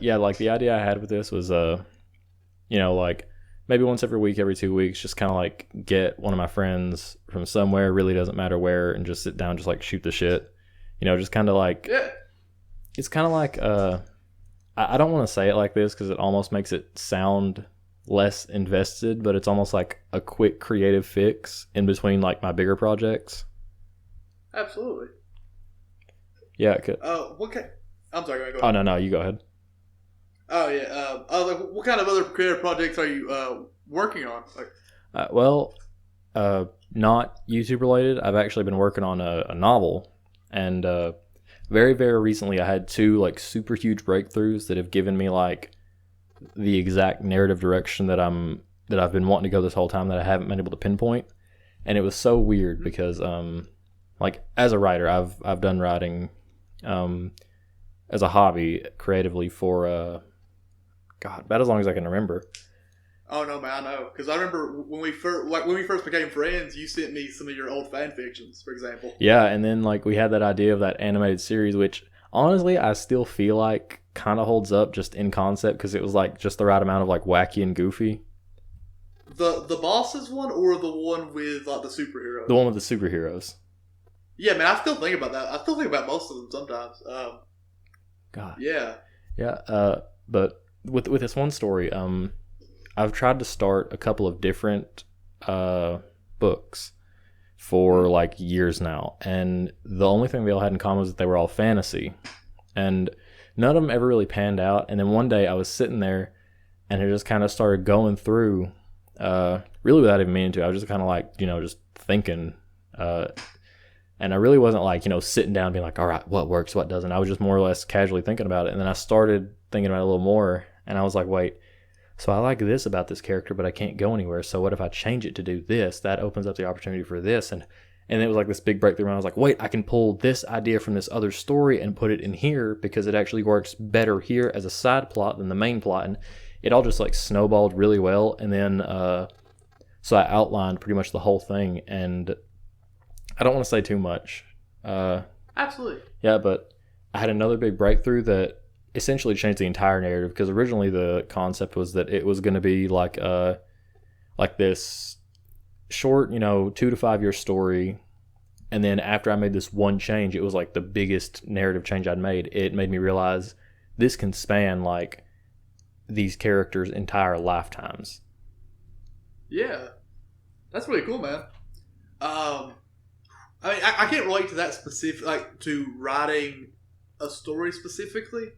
yeah, like the idea I had with this was, like maybe once every week, every 2 weeks, just kind of like get one of my friends from somewhere, really doesn't matter where, and just sit down, just like shoot the shit. Just kind of like, Yeah. it's kind of like, I don't want to say it like this because it almost makes it sound less invested, but it's almost like a quick creative fix in between like my bigger projects. Absolutely. Yeah. It could. What kind? I'm sorry. Go Oh ahead. no, you go ahead. Oh yeah. What kind of other creative projects are you working on? Like, Well, not YouTube related. I've actually been working on a novel, and very, very recently I had two like super huge breakthroughs that have given me like the exact narrative direction that I've been wanting to go this whole time that I haven't been able to pinpoint. And it was so weird because like as a writer, I've done writing as a hobby creatively for God, about as long as I can remember. oh no, man, I know because I remember when we first became friends, you sent me some of your old fan fictions, for example. Yeah, and then like we had that idea of that animated series, which honestly I still feel like kind of holds up just in concept because it was like just the right amount of like wacky and goofy. The bosses one or the one with like the superheroes? The one with the superheroes. Yeah, man, I still think about that. I still think about most of them sometimes. God. Yeah. Yeah. But with this one story, I've tried to start a couple of different books for like years now, and the only thing they all had in common was that they were all fantasy, and none of them ever really panned out. And then one day I was sitting there, and it just kind of started going through, really without even meaning to. I was just kind of like, just thinking, and I really wasn't like, sitting down and being like, all right, what works, what doesn't. I was just more or less casually thinking about it, and then I started thinking about it a little more, and I was like, wait. So I like this about this character, but I can't go anywhere. So what if I change it to do this? That opens up the opportunity for this. And it was like this big breakthrough. And I was like, wait, I can pull this idea from this other story and put it in here because it actually works better here as a side plot than the main plot. And it all just like snowballed really well. And then, so I outlined pretty much the whole thing. And I don't want to say too much. Absolutely. Yeah, but I had another big breakthrough that essentially changed the entire narrative because originally the concept was that it was going to be like this short 2 to 5 year story, and then after I made this one change, it was like the biggest narrative change I'd made. It made me realize this can span like these characters' entire lifetimes. Yeah, that's really cool, man. I mean, I can't relate to that specific, like to writing a story specifically.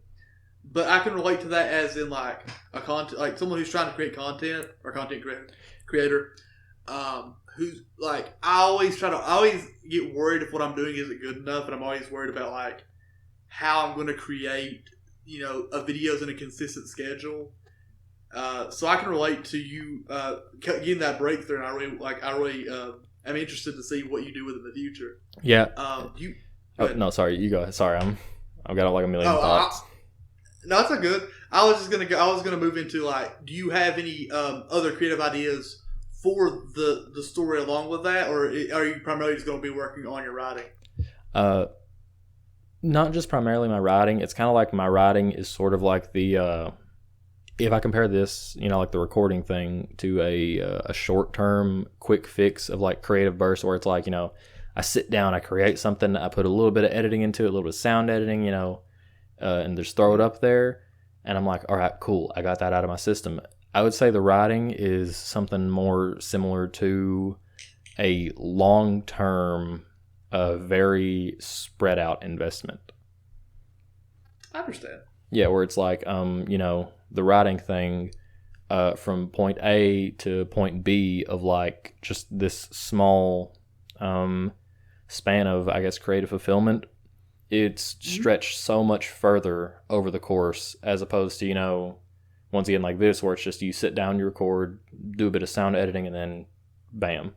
But I can relate to that as in like a content, like someone who's trying to create content or content creator. Who's like, I always get worried if what I'm doing isn't good enough, and I'm always worried about like how I'm going to create, a videos in a consistent schedule. So I can relate to you getting that breakthrough, and I really am interested to see what you do with it in the future. Yeah. You. Oh no, sorry. You go. Sorry, I've got like a million thoughts. No, that's not good. I was gonna move into like, do you have any other creative ideas for the story along with that, or are you primarily just going to be working on your writing? Not just primarily my writing. It's kind of like my writing is sort of like the if I compare this, like the recording thing to a short term quick fix of like creative bursts, where it's like I sit down, I create something, I put a little bit of editing into it, a little bit of sound editing, and just throw it up there, and I'm like, all right, cool, I got that out of my system. I would say the writing is something more similar to a long-term, very spread out investment. I understand. Yeah, where it's like, the writing thing, from point A to point B of like just this small span of, I guess, creative fulfillment. It's stretched so much further over the course as opposed to, once again, like this, where it's just you sit down, you record, do a bit of sound editing, and then bam.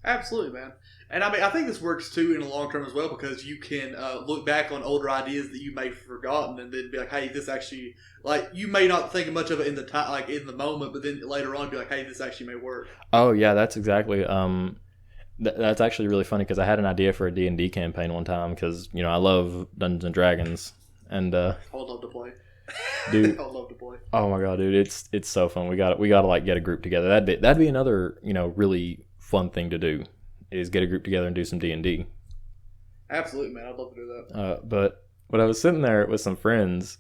Absolutely, man. And I mean, I think this works too in the long term as well, because you can look back on older ideas that you may have forgotten, and then be like, "Hey, this actually like you may not think much of it in the time, like in the moment, but then later on, be like, "Hey, this actually may work." Oh yeah, that's exactly. That's actually really funny because I had an idea for a D&D campaign one time because I love Dungeons and Dragons, and I would love to play. Dude. I love to play. Oh my god, dude, it's so fun. We gotta like get a group together. That'd be another really fun thing to do, is get a group together and do some D&D. Absolutely, man. I'd love to do that. But I was sitting there with some friends,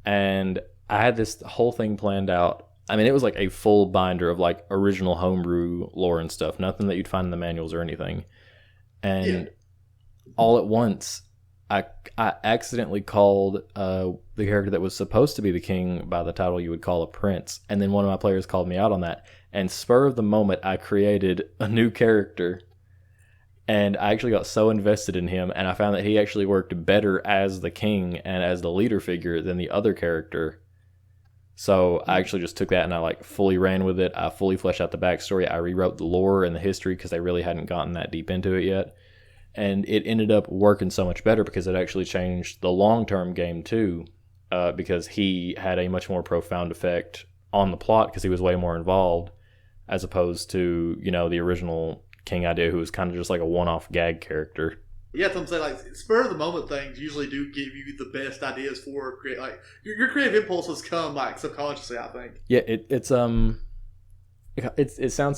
and I had this whole thing planned out. I mean, it was like a full binder of like original homebrew lore and stuff. Nothing that you'd find in the manuals or anything. And all at once, I accidentally called the character that was supposed to be the king by the title you would call a prince, and then one of my players called me out on that. And spur of the moment, I created a new character, and I actually got so invested in him, and I found that he actually worked better as the king and as the leader figure than the other character. So I actually just took that and I like fully ran with it. I fully fleshed out the backstory. I rewrote the lore and the history because they really hadn't gotten that deep into it yet. And it ended up working so much better because it actually changed the long-term game too, because he had a much more profound effect on the plot because he was way more involved, as opposed to, the original king idea, who was kind of just like a one-off gag character. Yeah, that's what I'm saying. Like, spur of the moment things usually do give you the best ideas for create. Like, your creative impulses come like subconsciously, I think. Yeah, it sounds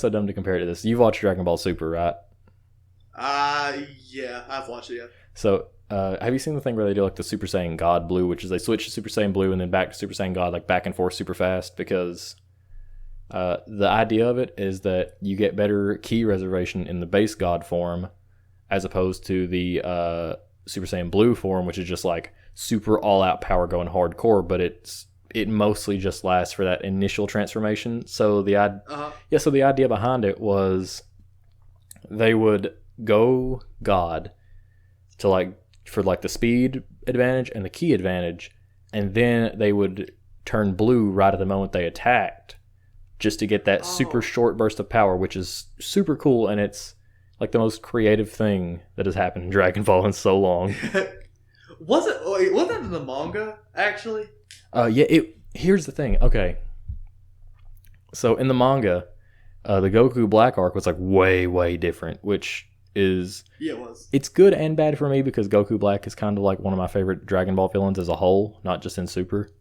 so dumb to compare to this. You've watched Dragon Ball Super, right? Yeah, I've watched it. Yeah. So, have you seen the thing where they do like the Super Saiyan God Blue, which is they switch to Super Saiyan Blue and then back to Super Saiyan God, like back and forth super fast? Because the idea of it is that you get better ki reservation in the base God form, as opposed to the Super Saiyan Blue form, which is just like super all-out power going hardcore, but it mostly just lasts for that initial transformation. So the idea behind it was they would go God to for the speed advantage and the ki advantage, and then they would turn blue right at the moment they attacked, just to get that super short burst of power, which is super cool, and it's like the most creative thing that has happened in Dragon Ball in so long. wasn't that in the manga, actually? Here's the thing. Okay. So in the manga, the Goku Black arc was like way, way different, which is... Yeah, it was. It's good and bad for me because Goku Black is kind of like one of my favorite Dragon Ball villains as a whole, not just in Super.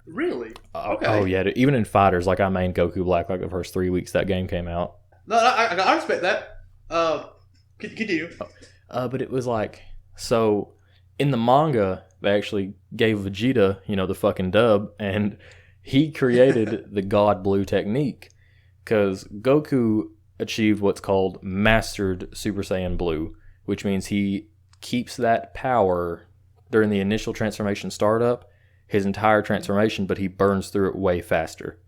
Really? Okay. Oh, yeah. Even in Fighters, like I mained Goku Black like the first 3 weeks that game came out. No, I respect that. Continue. But it was like, so in the manga, they actually gave Vegeta, the fucking dub, and he created the God Blue technique, because Goku achieved what's called Mastered Super Saiyan Blue, which means he keeps that power during the initial transformation startup, his entire transformation, but he burns through it way faster.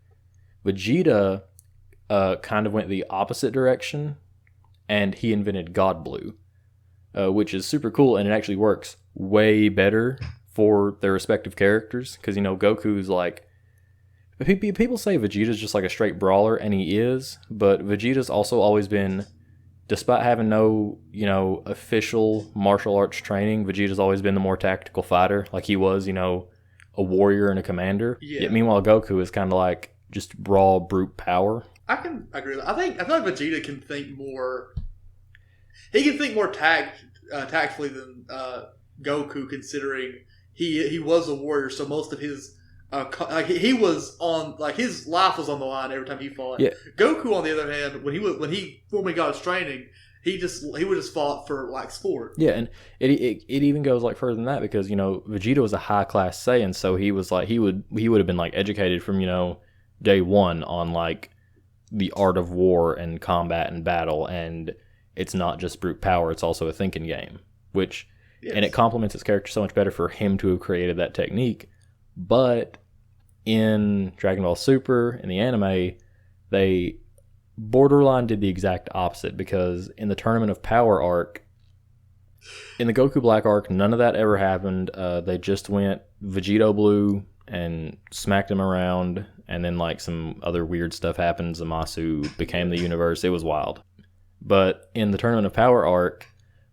Vegeta kind of went the opposite direction, and he invented God Blue, which is super cool, and it actually works way better for their respective characters, because, Goku's like... People say Vegeta's just like a straight brawler, and he is, but Vegeta's also always been, despite having no, official martial arts training, Vegeta's always been the more tactical fighter, like he was, a warrior and a commander. Yeah. Yet meanwhile, Goku is kind of like just raw brute power. I can agree with that. I feel like Vegeta can think more. He can think more tactfully than Goku, considering he was a warrior. So most of his he was on his life was on the line every time he fought. Yeah. Goku, on the other hand, when he formally got his training, he would just fought for sport. Yeah, and it even goes further than that, because Vegeta was a high class Saiyan, so he was he would have been educated from day one on the art of war and combat and battle, and it's not just brute power, it's also a thinking game, which and it complements his character so much better for him to have created that technique. But in Dragon Ball Super, in the anime, they borderline did the exact opposite, because in the Tournament of Power arc, in the Goku Black arc, none of that ever happened. They just went Vegito Blue and smacked him around, and then some other weird stuff happened. Zamasu became the universe. It was wild. But in the Tournament of Power arc,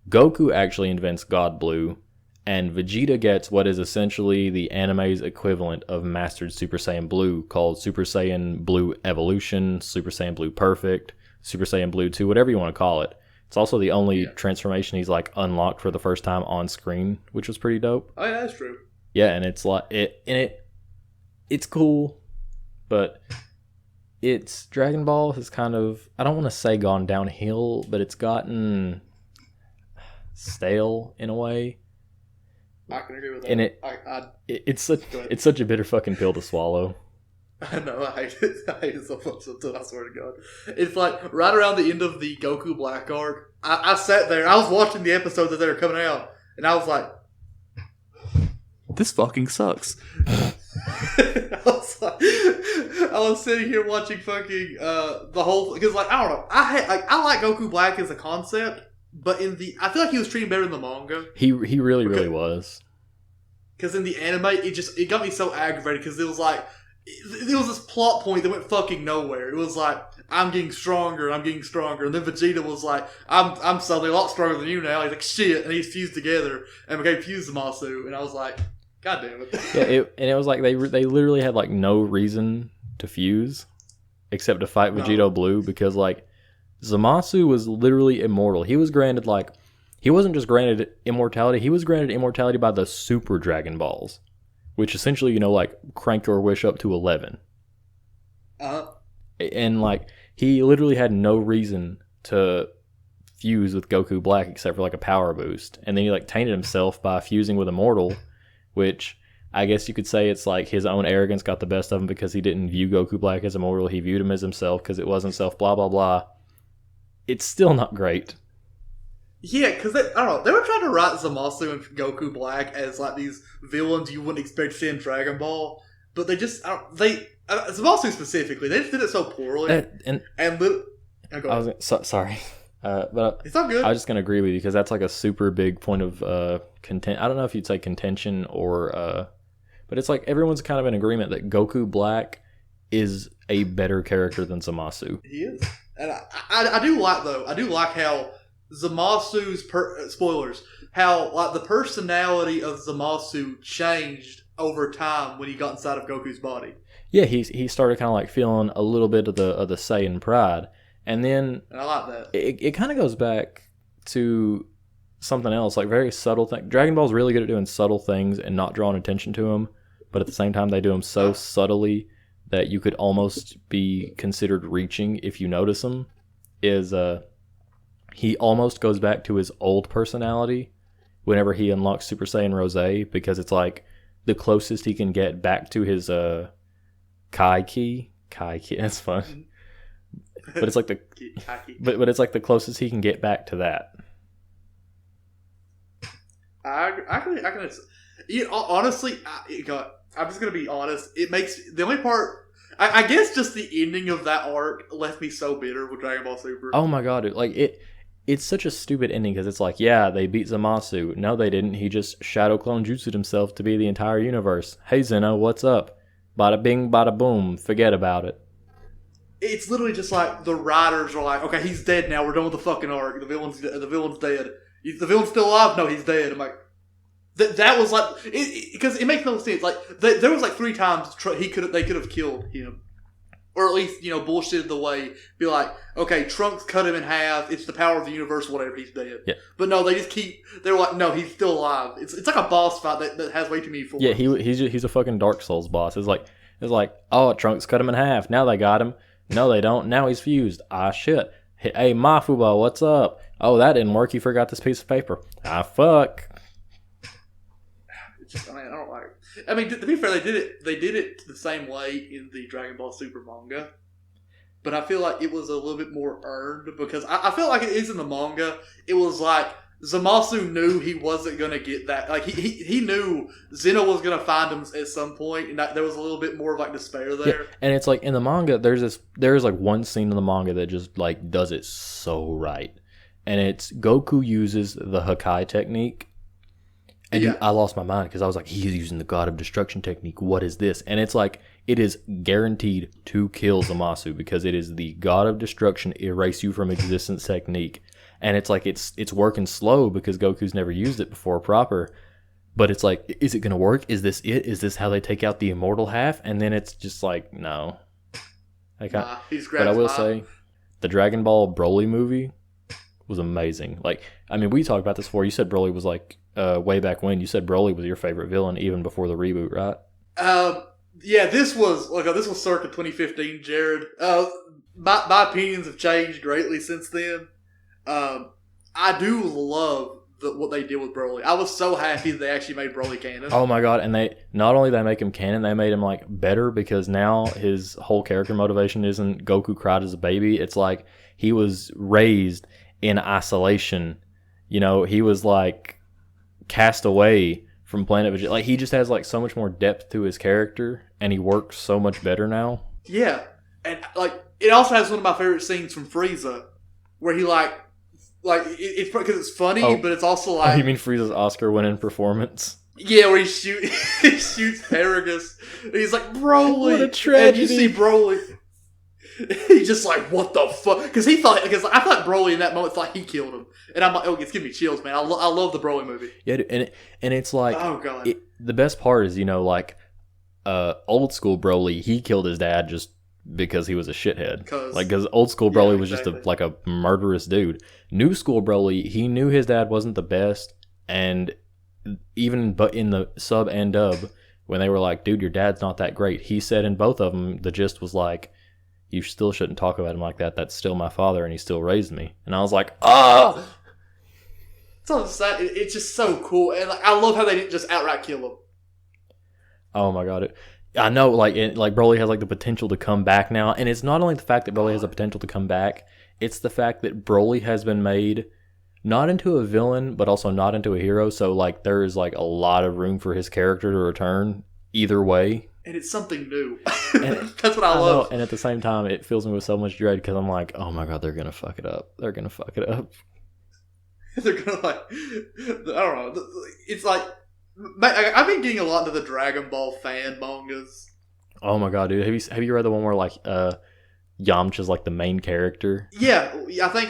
Goku actually invents God Blue, and Vegeta gets what is essentially the anime's equivalent of Mastered Super Saiyan Blue, called Super Saiyan Blue Evolution, Super Saiyan Blue Perfect, Super Saiyan Blue 2, whatever you want to call it. It's also the only transformation he's unlocked for the first time on screen, which was pretty dope. Oh yeah, that's true. Yeah, and it's like it's cool, but it's Dragon Ball has kind of, I don't want to say gone downhill, but it's gotten stale in a way. I can agree with that. And it's such a bitter fucking pill to swallow. I know, I hate it. I hate it so much until I swear to God. It's like right around the end of the Goku Black arc, I sat there, I was watching the episodes that they were coming out, and I was like, this fucking sucks. I was sitting here watching fucking the whole, because like, I don't know, I like Goku Black as a concept, but I feel like he was treated better in the manga. He really was. Because in the anime, it got me so aggravated because it was like, it was this plot point that went fucking nowhere. It was like, I'm getting stronger, and then Vegeta was like, I'm suddenly a lot stronger than you now. He's like, shit, and he's fused together and became Fuse Zamasu, and I was like, God damn it. Yeah, and it was like they literally had like no reason to fuse except to fight Vegito Blue, because like Zamasu was literally immortal. He was granted he wasn't just granted immortality, he was granted immortality by the Super Dragon Balls, which essentially, like crank your wish up to 11. And like he literally had no reason to fuse with Goku Black except for like a power boost. And then he like tainted himself by fusing with Immortal, which I guess you could say it's like his own arrogance got the best of him because he didn't view Goku Black as immortal. He viewed him as himself because it wasn't self, blah, blah, blah. It's still not great. Yeah, because I don't know, they were trying to write Zamasu and Goku Black as like these villains you wouldn't expect to see in Dragon Ball, but they just, Zamasu specifically, they just did it so poorly. Sorry. But it's not good. I was just going to agree with you because that's like a super big point of content. I don't know if you'd say contention or... but it's like everyone's kind of in agreement that Goku Black is a better character than Zamasu. He is. And I do like how Zamasu's... spoilers. How like the personality of Zamasu changed over time when he got inside of Goku's body. Yeah, he started kind of like feeling a little bit of the Saiyan pride. And then I like that. It kind of goes back to something else, like very subtle thing. Dragon Ball's really good at doing subtle things and not drawing attention to them, but at the same time they do them so subtly that you could almost be considered reaching if you notice them. He almost goes back to his old personality whenever he unlocks Super Saiyan Rose, because it's like the closest he can get back to his Kai Ki. That's fun. But it's like but it's like the closest he can get back to that. Honestly, I'm just gonna be honest. It makes the only part. I guess just the ending of that arc left me so bitter with Dragon Ball Super. Oh my god, dude! Like it's such a stupid ending because it's like, yeah, they beat Zamasu. No, they didn't. He just shadow clone jutsu'd himself to be the entire universe. Hey Zeno, what's up? Bada bing, bada boom. Forget about it. It's literally just like the writers are like, okay, he's dead now. We're done with the fucking arc. The villain's dead. The villain's still alive. No, he's dead. I'm like, that was like, because it makes no sense. Like there was like 3 times they could have killed him, or at least bullshitted the way. Be like, okay, Trunks cut him in half. It's the power of the universe. Whatever. He's dead. Yeah. But no, they just keep. They're like, no, he's still alive. It's like a boss fight that has way too many forms. Yeah, he's a fucking Dark Souls boss. It's like, oh, Trunks cut him in half. Now they got him. No, they don't. Now he's fused. Ah, shit. Hey, Mafuba, what's up? Oh, that didn't work. You forgot this piece of paper. Ah, fuck. I don't like it. I mean, to be fair, they did it the same way in the Dragon Ball Super manga. But I feel like it was a little bit more earned because I feel like it is in the manga. It was like Zamasu knew he wasn't going to get that. Like, he knew Zeno was going to find him at some point, and there was a little bit more of like despair there. Yeah, and it's like in the manga, there's like one scene in the manga that just like does it so right. And it's Goku uses the Hakai technique. And I lost my mind because I was like, he's using the God of Destruction technique. What is this? And it's like, it is guaranteed to kill Zamasu because it is the God of Destruction, erase you from existence technique. And it's like, it's working slow because Goku's never used it before proper. But it's like, is it going to work? Is this it? Is this how they take out the immortal half? And then it's just like, no. He's but I will say, the Dragon Ball Broly movie was amazing. Like, I mean, we talked about this before. You said Broly was like way back when. You said Broly was your favorite villain even before the reboot, right? Yeah, this was circa 2015, Jared. My opinions have changed greatly since then. I do love what they did with Broly. I was so happy that they actually made Broly canon. Oh my god! And they not only they make him canon, they made him like better because now his whole character motivation isn't Goku cried as a baby. It's like he was raised in isolation. You know, he was like cast away from planet Vegeta. Like he just has like so much more depth to his character, and he works so much better now. Yeah, and like it also has one of my favorite scenes from Frieza, where he it's because it's funny, but it's also like... Oh, you mean Frieza's Oscar-winning performance? Yeah, where he shoots Paragus. And he's like, Broly! What a tragedy! And you see Broly. He's just like, what the fuck? Because I thought Broly in that moment thought he killed him. And I'm like, oh, it's giving me chills, man. I love the Broly movie. Yeah, and it's like... Oh, God. The best part is, you know, like, old school Broly, he killed his dad just because he was a shithead. Because old school Broly was just a murderous dude. New school Broly, he knew his dad wasn't the best, and even but in the sub and dub, when they were like, dude, your dad's not that great, he said in both of them, the gist was like, you still shouldn't talk about him like that. That's still my father, and he still raised me. And I was like, oh! It's just so cool. And like, I love how they didn't just outright kill him. Oh my god. I know, like Broly has like the potential to come back now, and it's not only the fact that Broly has the potential to come back, it's the fact that Broly has been made not into a villain, but also not into a hero. So like there is like a lot of room for his character to return either way, and it's something new. That's what I love. And at the same time, it fills me with so much dread because I'm like, oh my god, they're gonna fuck it up. They're gonna fuck it up. They're gonna like, I don't know. It's like. I've been getting a lot into the Dragon Ball fan mangas. Oh my god, dude! Have you read the one where like Yamcha's like the main character? Yeah, I think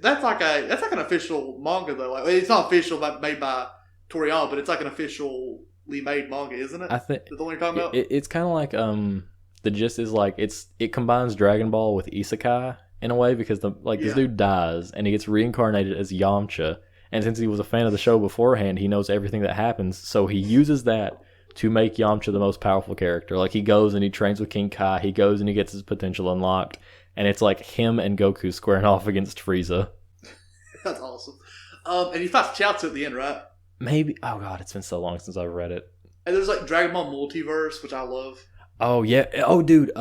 that's like an official manga though. Like it's not official, made by Toriyama, but it's like an officially made manga, isn't it? I think the one you're talking about. It's kind of like the gist is like it combines Dragon Ball with isekai in a way because this dude dies and he gets reincarnated as Yamcha. And since he was a fan of the show beforehand, he knows everything that happens. So he uses that to make Yamcha the most powerful character. Like he goes and he trains with King Kai. He goes and he gets his potential unlocked. And it's like him and Goku squaring off against Frieza. That's awesome. And he fights Chaozu at the end, right? Maybe. Oh god, it's been so long since I've read it. And there's like Dragon Ball Multiverse, which I love. Oh yeah. Oh dude.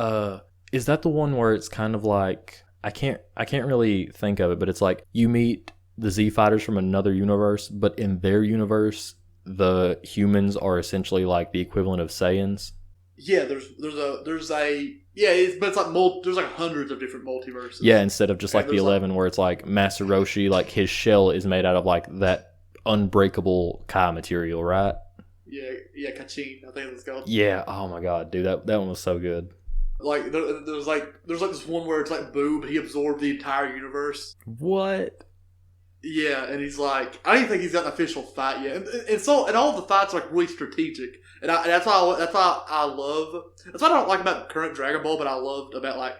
Is that the one where it's kind of like I can't really think of it, but it's like you meet the Z fighters from another universe, but in their universe, the humans are essentially like the equivalent of Saiyans. Yeah, but it's like there's like hundreds of different multiverses. Yeah, instead of just like the 11, where it's like Master Roshi, like his shell is made out of like that unbreakable Kai material, right? Yeah, Kachin, I think it's called. Yeah, oh my god, dude, that one was so good. Like there's this one where it's like Boo, but he absorbed the entire universe. What? Yeah, and he's like, I don't even think he's got an official fight yet, and all of the fights are like really strategic, and that's why I don't like about current Dragon Ball, but I loved about like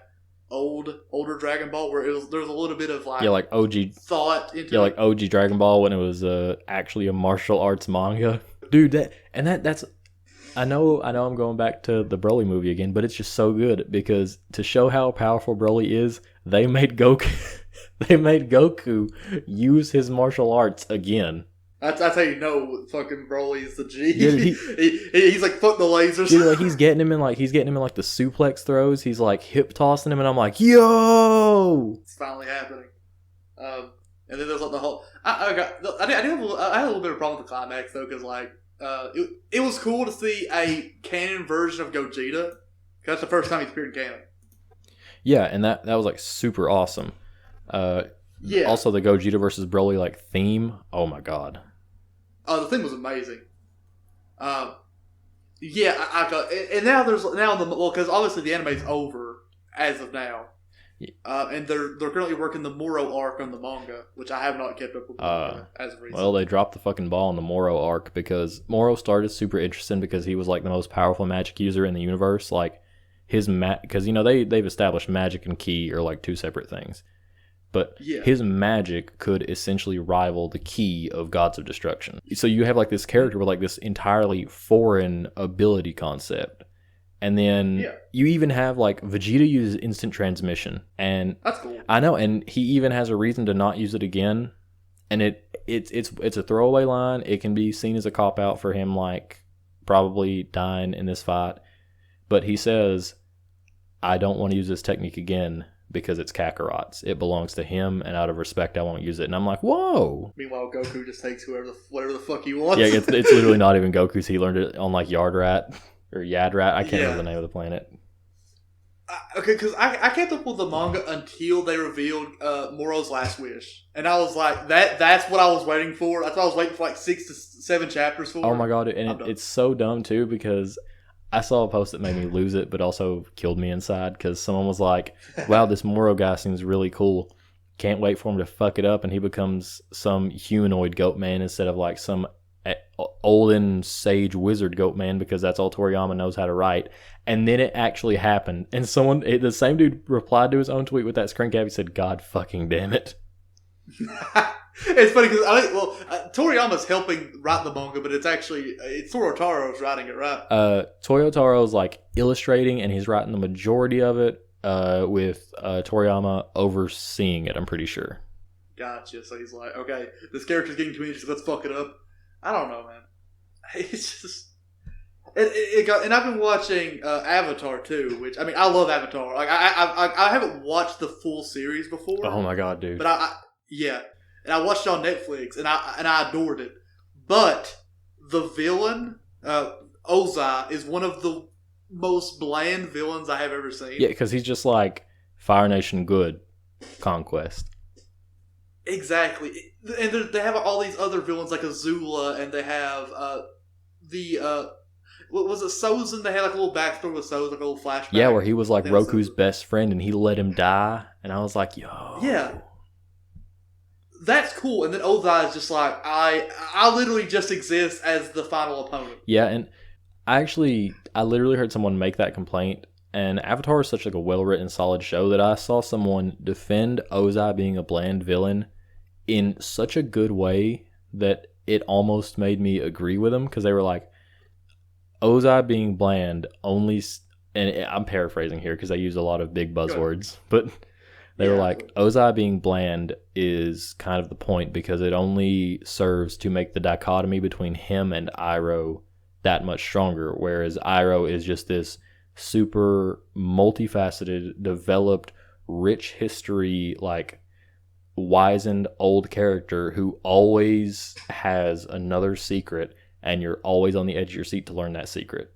older Dragon Ball where there's a little bit of like OG thought into like OG Dragon Ball when it was actually a martial arts manga, dude. That's I know I'm going back to the Broly movie again, but it's just so good because to show how powerful Broly is, they made Goku. They made Goku use his martial arts again. That's how you know fucking Broly's the G. Dude, he's like putting the lasers. Dude, like he's getting him in like the suplex throws. He's like hip tossing him, and I'm like, yo! It's finally happening. And then there's like the whole. I had a little bit of a problem with the climax though, because like it was cool to see a canon version of Gogeta. Cause that's the first time he's appeared in canon. Yeah, and that was like super awesome. Yeah. Also, the Gogeta versus Broly like theme. Oh my god. Oh, the thing was amazing. Yeah, and now because obviously the anime's over as of now. And they're currently working the Moro arc on the manga, which I have not kept up with as of recently. Well, they dropped the fucking ball on the Moro arc because Moro started super interesting because he was like the most powerful magic user in the universe. Like his because they've established magic and ki are like two separate things. but Yeah. his magic could essentially rival the ki of Gods of Destruction. So you have like this character with like this entirely foreign ability concept. And then you even have like Vegeta uses instant transmission, and That's cool. I know, and he even has a reason to not use it again. And it's a throwaway line. It can be seen as a cop out for him, like probably dying in this fight. But he says, "I don't want to use this technique again because it's Kakarot's. It belongs to him, and out of respect, I won't use it." And I'm like, "Whoa!" Meanwhile, Goku just takes whatever the fuck he wants. Yeah, it's literally not even Goku's. He learned it on like Yardrat or Yadrat. I can't remember the name of the planet. Okay, because I kept up with the manga until they revealed Moro's last wish, and I was like, that's what I was waiting for. That's what I was waiting for, like 6 to 7 chapters for. Oh my god, and it's so dumb too, because I saw a post that made me lose it, but also killed me inside, because someone was like, "Wow, this Moro guy seems really cool. Can't wait for him to fuck it up, and he becomes some humanoid goat man instead of like some olden sage wizard goat man, because that's all Toriyama knows how to write." And then it actually happened, and the same dude replied to his own tweet with that screen cap. He said, "God fucking damn it." It's funny because Toriyama's helping write the manga, but it's Toru Taro's writing it, right? Toyo Taro's like illustrating, and he's writing the majority of it, with Toriyama overseeing it, I'm pretty sure. Gotcha. So he's like, okay, this character's getting too interesting, let's fuck it up. I don't know, man. It's just... and I've been watching Avatar too, which, I mean, I love Avatar. Like, I haven't watched the full series before. Oh my god, dude! But and I watched it on Netflix, and I adored it. But the villain, Ozai, is one of the most bland villains I have ever seen. Yeah, because he's just like Fire Nation good conquest. Exactly, and they have all these other villains like Azula, and they have what was it, Sozin? They had like a little backstory with Sozin, like a little flashback. Yeah, where he was like Roku's best friend, and he let him die, and I was like, yo. Yeah. That's cool. And then Ozai is just like, I literally just exist as the final opponent. Yeah, and I literally heard someone make that complaint, and Avatar is such like a well-written, solid show that I saw someone defend Ozai being a bland villain in such a good way that it almost made me agree with them, because they were like, Ozai being bland only, and I'm paraphrasing here because I use a lot of big buzzwords, but they were like, Ozai being bland is kind of the point, because it only serves to make the dichotomy between him and Iroh that much stronger, whereas Iroh is just this super multifaceted, developed, rich history, like wizened old character who always has another secret, and you're always on the edge of your seat to learn that secret.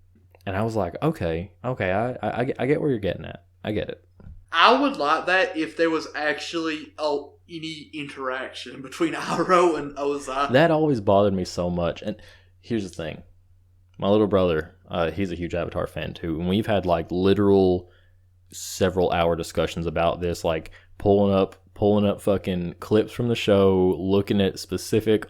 And I was like, okay, I get where you're getting at. I get it. I would like that if there was actually any interaction between Iroh and Ozai. That always bothered me so much. And here's the thing. My little brother, he's a huge Avatar fan too. And we've had like literal several hour discussions about this, like pulling up fucking clips from the show, looking at specific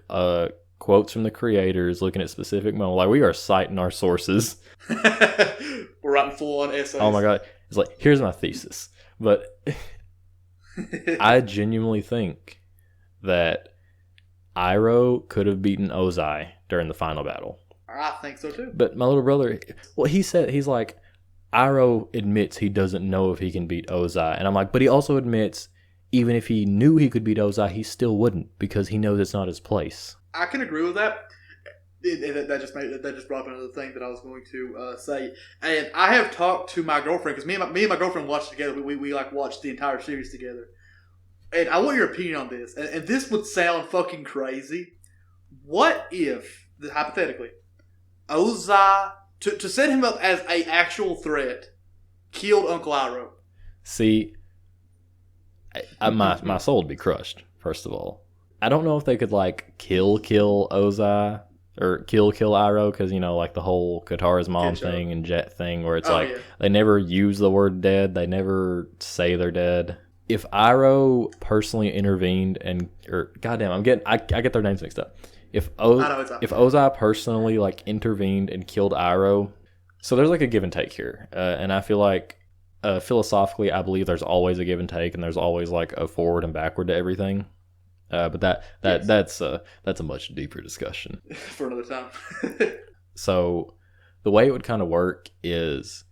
quotes from the creators, looking at specific moments. Like, we are citing our sources. We're writing full-on essays. Oh my god. It's like, here's my thesis. But I genuinely think that Iroh could have beaten Ozai during the final battle. I think so too. But my little brother, well, he's like, Iroh admits he doesn't know if he can beat Ozai. And I'm like, but he also admits even if he knew he could beat Ozai, he still wouldn't, because he knows it's not his place. I can agree with that. That just brought up another thing that I was going to say. And I have talked to my girlfriend, because me and my girlfriend watched together. We like watched the entire series together. And I want your opinion on this. And this would sound fucking crazy. What if, hypothetically, Ozai, to set him up as an actual threat, killed Uncle Iroh? See, my soul would be crushed, first of all. I don't know if they could, like, kill Ozai, or kill Iroh, because, you know, like the whole Katara's mom thing and Jet thing, where it's they never use the word dead, they never say they're dead. If Iroh personally intervened goddamn, I get their names mixed up. If Ozai personally, like, intervened and killed Iroh, so there's like a give and take here, and I feel like philosophically, I believe there's always a give and take, and there's always like a forward and backward to everything. But Yes. that's a much deeper discussion. For another time. So the way it would kind of work is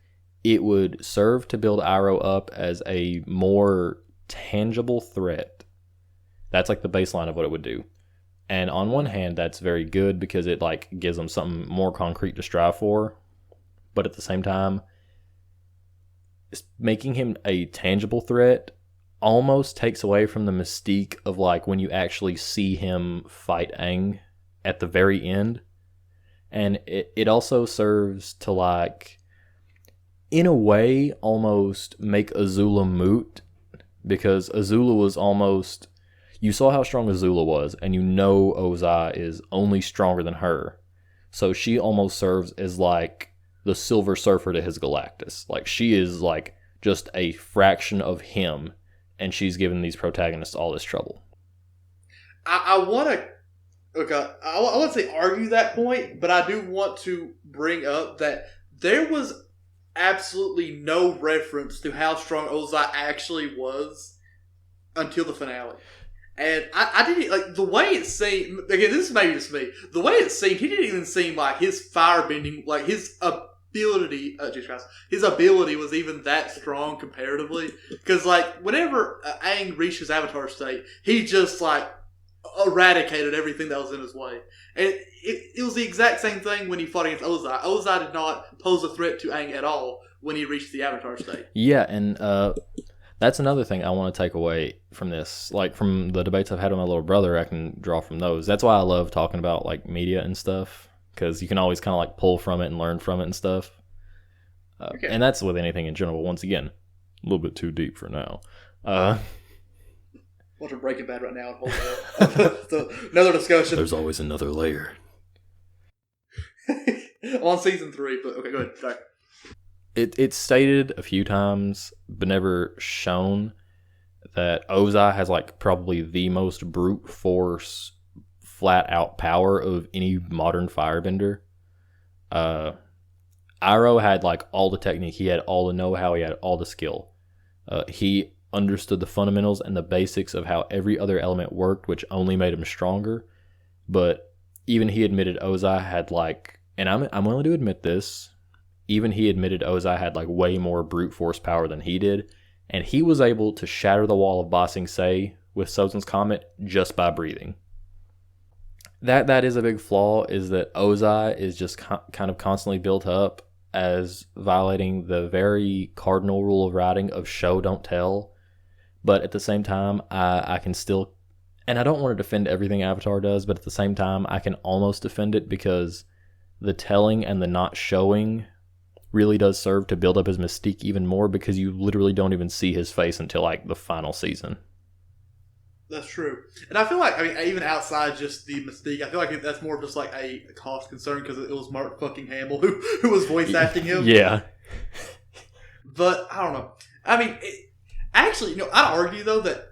it would serve to build Iroh up as a more tangible threat. That's like the baseline of what it would do. And on one hand, that's very good because it like gives them something more concrete to strive for. But at the same time, making him a tangible threat almost takes away from the mystique of like when you actually see him fight Aang at the very end. And it also serves to like, in a way, almost make Azula moot, because Azula was almost, you saw how strong Azula was, and you know Ozai is only stronger than her. So she almost serves as like the Silver Surfer to his Galactus. Like she is like just a fraction of him, and she's given these protagonists all this trouble. I want to. Okay, I wouldn't say argue that point, but I do want to bring up that there was absolutely no reference to how strong Ozai actually was until the finale. And I didn't, like, the way it seemed, again, this is maybe just me, the way it seemed, he didn't even seem like his firebending, like his ability, Jesus Christ, his ability was even that strong comparatively. Because, like, whenever Aang reached his avatar state, he just, like, eradicated everything that was in his way. And it was the exact same thing when he fought against Ozai. Ozai did not pose a threat to Aang at all when he reached the avatar state. Yeah, and that's another thing I want to take away from this. Like from the debates I've had with my little brother, I can draw from those. That's why I love talking about like media and stuff, because you can always kind of like pull from it and learn from it and stuff. Okay. And that's with anything in general. Once again, a little bit too deep for now. Watching Breaking Bad right now and hold it up. So, another discussion. There's always another layer. On season 3, but okay, go ahead. Sorry. It's stated a few times, but never shown, that Ozai has like probably the most brute force, flat out power of any modern firebender. Iroh had like all the technique, he had all the know-how, he had all the skill. He understood the fundamentals and the basics of how every other element worked, which only made him stronger. But even he admitted Ozai had like, and I'm willing to admit this, even he admitted Ozai had like way more brute force power than he did, and he was able to shatter the wall of Ba Sing Se with Sozin's Comet just by breathing. That is a big flaw, is that Ozai is just kind of constantly built up as violating the very cardinal rule of writing of show don't tell. But at the same time, I can still, and I don't want to defend everything Avatar does, but at the same time, I can almost defend it because the telling and the not showing really does serve to build up his mystique even more, because you literally don't even see his face until like the final season. That's true. And I feel like, I mean, even outside just the mystique, I feel like that's more of just like a cost concern because it was Mark fucking Hamill who was voice acting him. Yeah. But I don't know. I mean, actually, you know, I'd argue though that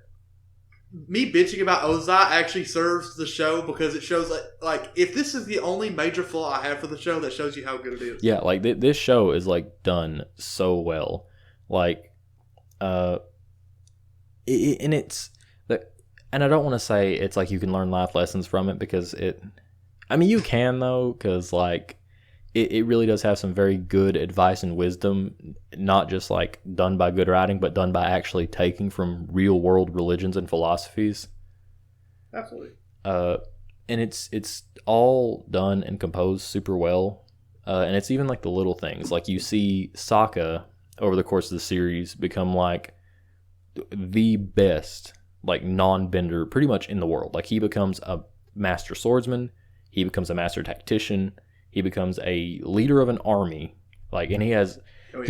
me bitching about Ozai actually serves the show because it shows like if this is the only major flaw I have for the show, that shows you how good it is. Yeah, like this show is like done so well, like, and it's the, and I don't want to say it's like you can learn life lessons from it, because I mean you can though, because like it really does have some very good advice and wisdom, not just like done by good writing, but done by actually taking from real world religions and philosophies. Absolutely. And it's all done and composed super well. And it's even like the little things, like you see Sokka over the course of the series become like the best like non-bender pretty much in the world. Like he becomes a master swordsman, he becomes a master tactician, he becomes a leader of an army, like, and he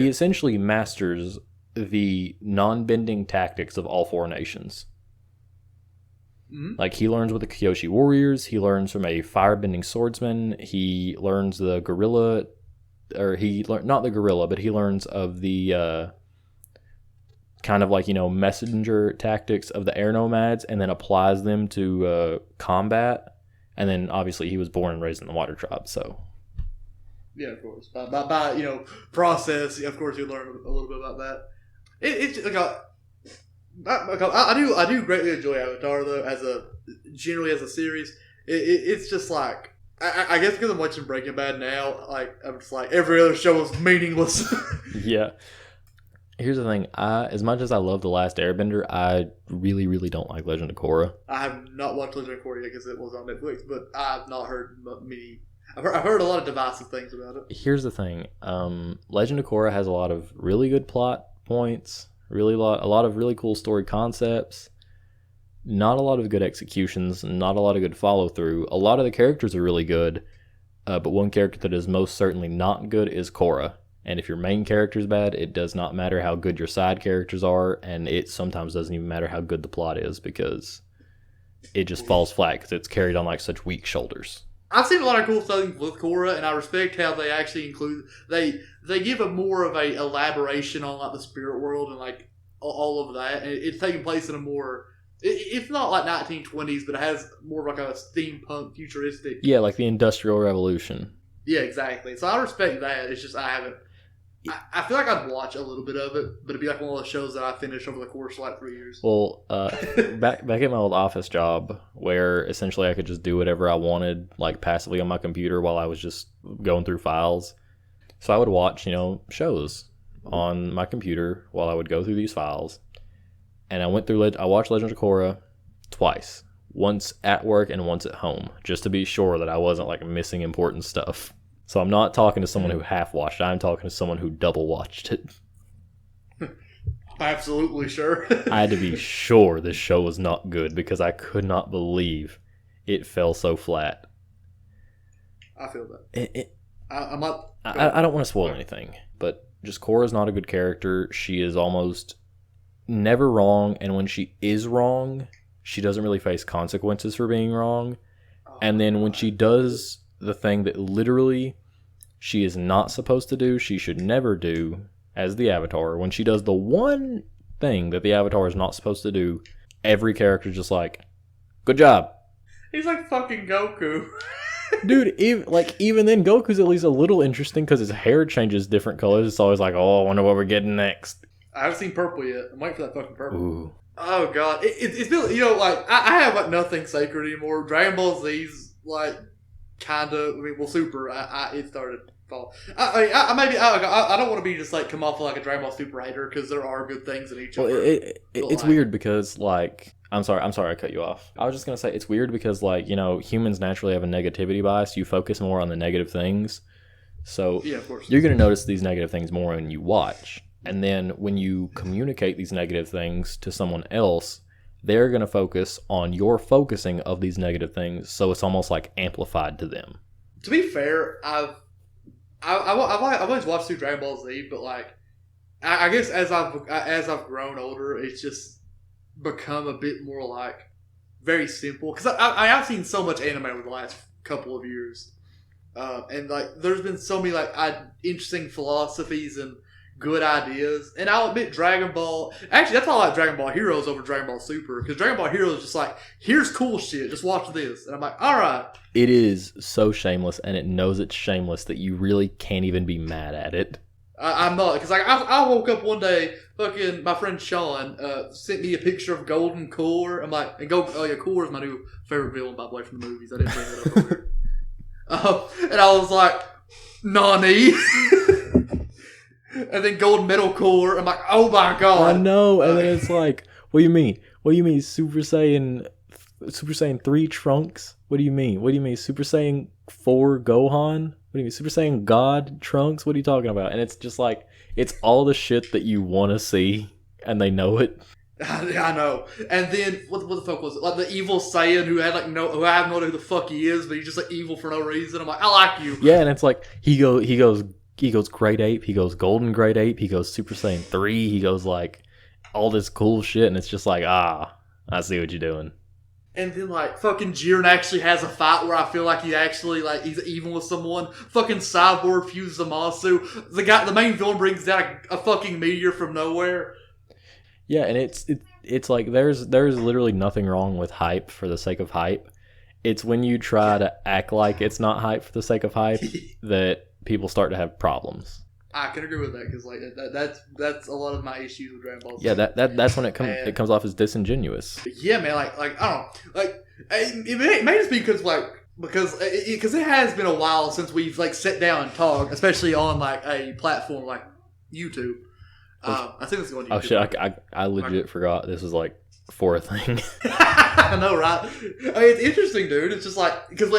essentially masters the non-bending tactics of all four nations. Mm-hmm. Like he learns with the Kyoshi warriors, he learns from a firebending swordsman, he learns the guerrilla, or not the guerrilla, but he learns of the kind of like, you know, messenger tactics of the air nomads, and then applies them to combat. And then obviously he was born and raised in the water tribe, so. Yeah, of course. By you know, process, of course you learn a little bit about that. it's like I do greatly enjoy Avatar though generally as a series. It's just like I guess because I'm watching Breaking Bad now, like I'm just like every other show is meaningless. Yeah. Here's the thing. As much as I love The Last Airbender, I really, really don't like Legend of Korra. I have not watched Legend of Korra yet because it was on Netflix, but I've not heard many. I've heard a lot of divisive things about it. Here's the thing. Legend of Korra has a lot of really good plot points, a lot of really cool story concepts, not a lot of good executions, not a lot of good follow through. A lot of the characters are really good, but one character that is most certainly not good is Korra. And if your main character is bad, it does not matter how good your side characters are, and it sometimes doesn't even matter how good the plot is because it just falls flat because it's carried on like such weak shoulders. I've seen a lot of cool things with Korra, and I respect how they actually include they give a more of a elaboration on like the spirit world and like all of that. And it's taking place in a more it's not like 1920s, but it has more of like a steampunk futuristic. Yeah, like the Industrial Revolution. Yeah, exactly. So I respect that. It's just I haven't. I feel like I'd watch a little bit of it, but it'd be like one of those shows that I finished over the course of like 3 years. Well, back at my old office job, where essentially I could just do whatever I wanted, like passively on my computer while I was just going through files. So I would watch, shows on my computer while I would go through these files. And I watched Legend of Korra twice, once at work and once at home, just to be sure that I wasn't like missing important stuff. So I'm not talking to someone who half watched it. I'm talking to someone who double watched it. Absolutely sure. I had to be sure this show was not good because I could not believe it fell so flat. I feel that. I don't want to spoil anything, but just Korra's not a good character. She is almost never wrong, and when she is wrong, she doesn't really face consequences for being wrong. And then when she does the thing that literally she is not supposed to do, she should never do as the Avatar, when she does the one thing that the Avatar is not supposed to do, every character is just like, good job. He's like fucking Goku. Dude, even then, Goku's at least a little interesting because his hair changes different colors. It's always like, oh, I wonder what we're getting next. I haven't seen purple yet. I'm waiting for that fucking purple. Ooh. Oh god, it's been like I have like nothing sacred anymore. Dragon Ball Z's like kind of. Super. It started fall. I don't want to be just like come off like a Dragon Ball Super hater because there are good things in each. It's weird because like I'm sorry I cut you off. I was just gonna say it's weird because like humans naturally have a negativity bias. You focus more on the negative things, so yeah, of course you're gonna notice these negative things more when you watch. And then when you communicate these negative things to someone else, they're going to focus on your focusing of these negative things. So it's almost like amplified to them. To be fair, I've always watched through Dragon Ball Z, but like, I guess as I've grown older, it's just become a bit more like very simple. Because I've seen so much anime over the last couple of years. And like, there's been so many like interesting philosophies and good ideas, and I'll admit Dragon Ball. Actually, that's why I like Dragon Ball Heroes over Dragon Ball Super, because Dragon Ball Heroes is just like, here's cool shit, just watch this, and I'm like, all right. It is so shameless, and it knows it's shameless that you really can't even be mad at it. I'm not, because like I woke up one day, fucking my friend Sean sent me a picture of Golden Core. I'm like, Core is my new favorite villain, by the way, from the movies. I didn't bring that up earlier. And I was like, Nani. And then Gold Metal Core. I'm like, oh my god. I know. And then it's like, what do you mean? What do you mean Super Saiyan 3 Trunks? What do you mean? What do you mean Super Saiyan 4 Gohan? What do you mean Super Saiyan God Trunks? What are you talking about? And it's just like, it's all the shit that you want to see, and they know it. I know. And then what the fuck was it? Like the evil Saiyan who had who I have no idea who the fuck he is, but he's just like evil for no reason. I'm like, I like you. Yeah, and it's like he goes Great Ape, he goes Golden Great Ape, he goes Super Saiyan 3, he goes like all this cool shit, and it's just like, I see what you're doing. And then like fucking Jiren actually has a fight where I feel like he actually like he's evil with someone. Fucking Cyborg fuses Zamasu. The main villain brings down a fucking meteor from nowhere. Yeah, and it's like there's literally nothing wrong with hype for the sake of hype. It's when you try to act like it's not hype for the sake of hype that people start to have problems. I can agree with that because like that's a lot of my issues with Dragon Ball Z. Yeah, that's when it comes off as disingenuous. Yeah, man. Like I don't know. Like it may just be because it has been a while since we've like sat down and talked, especially on like a platform like YouTube. I think this is on YouTube. Oh shit! I legit forgot this was like for a thing. I know, right? I mean, it's interesting, dude. It's just like because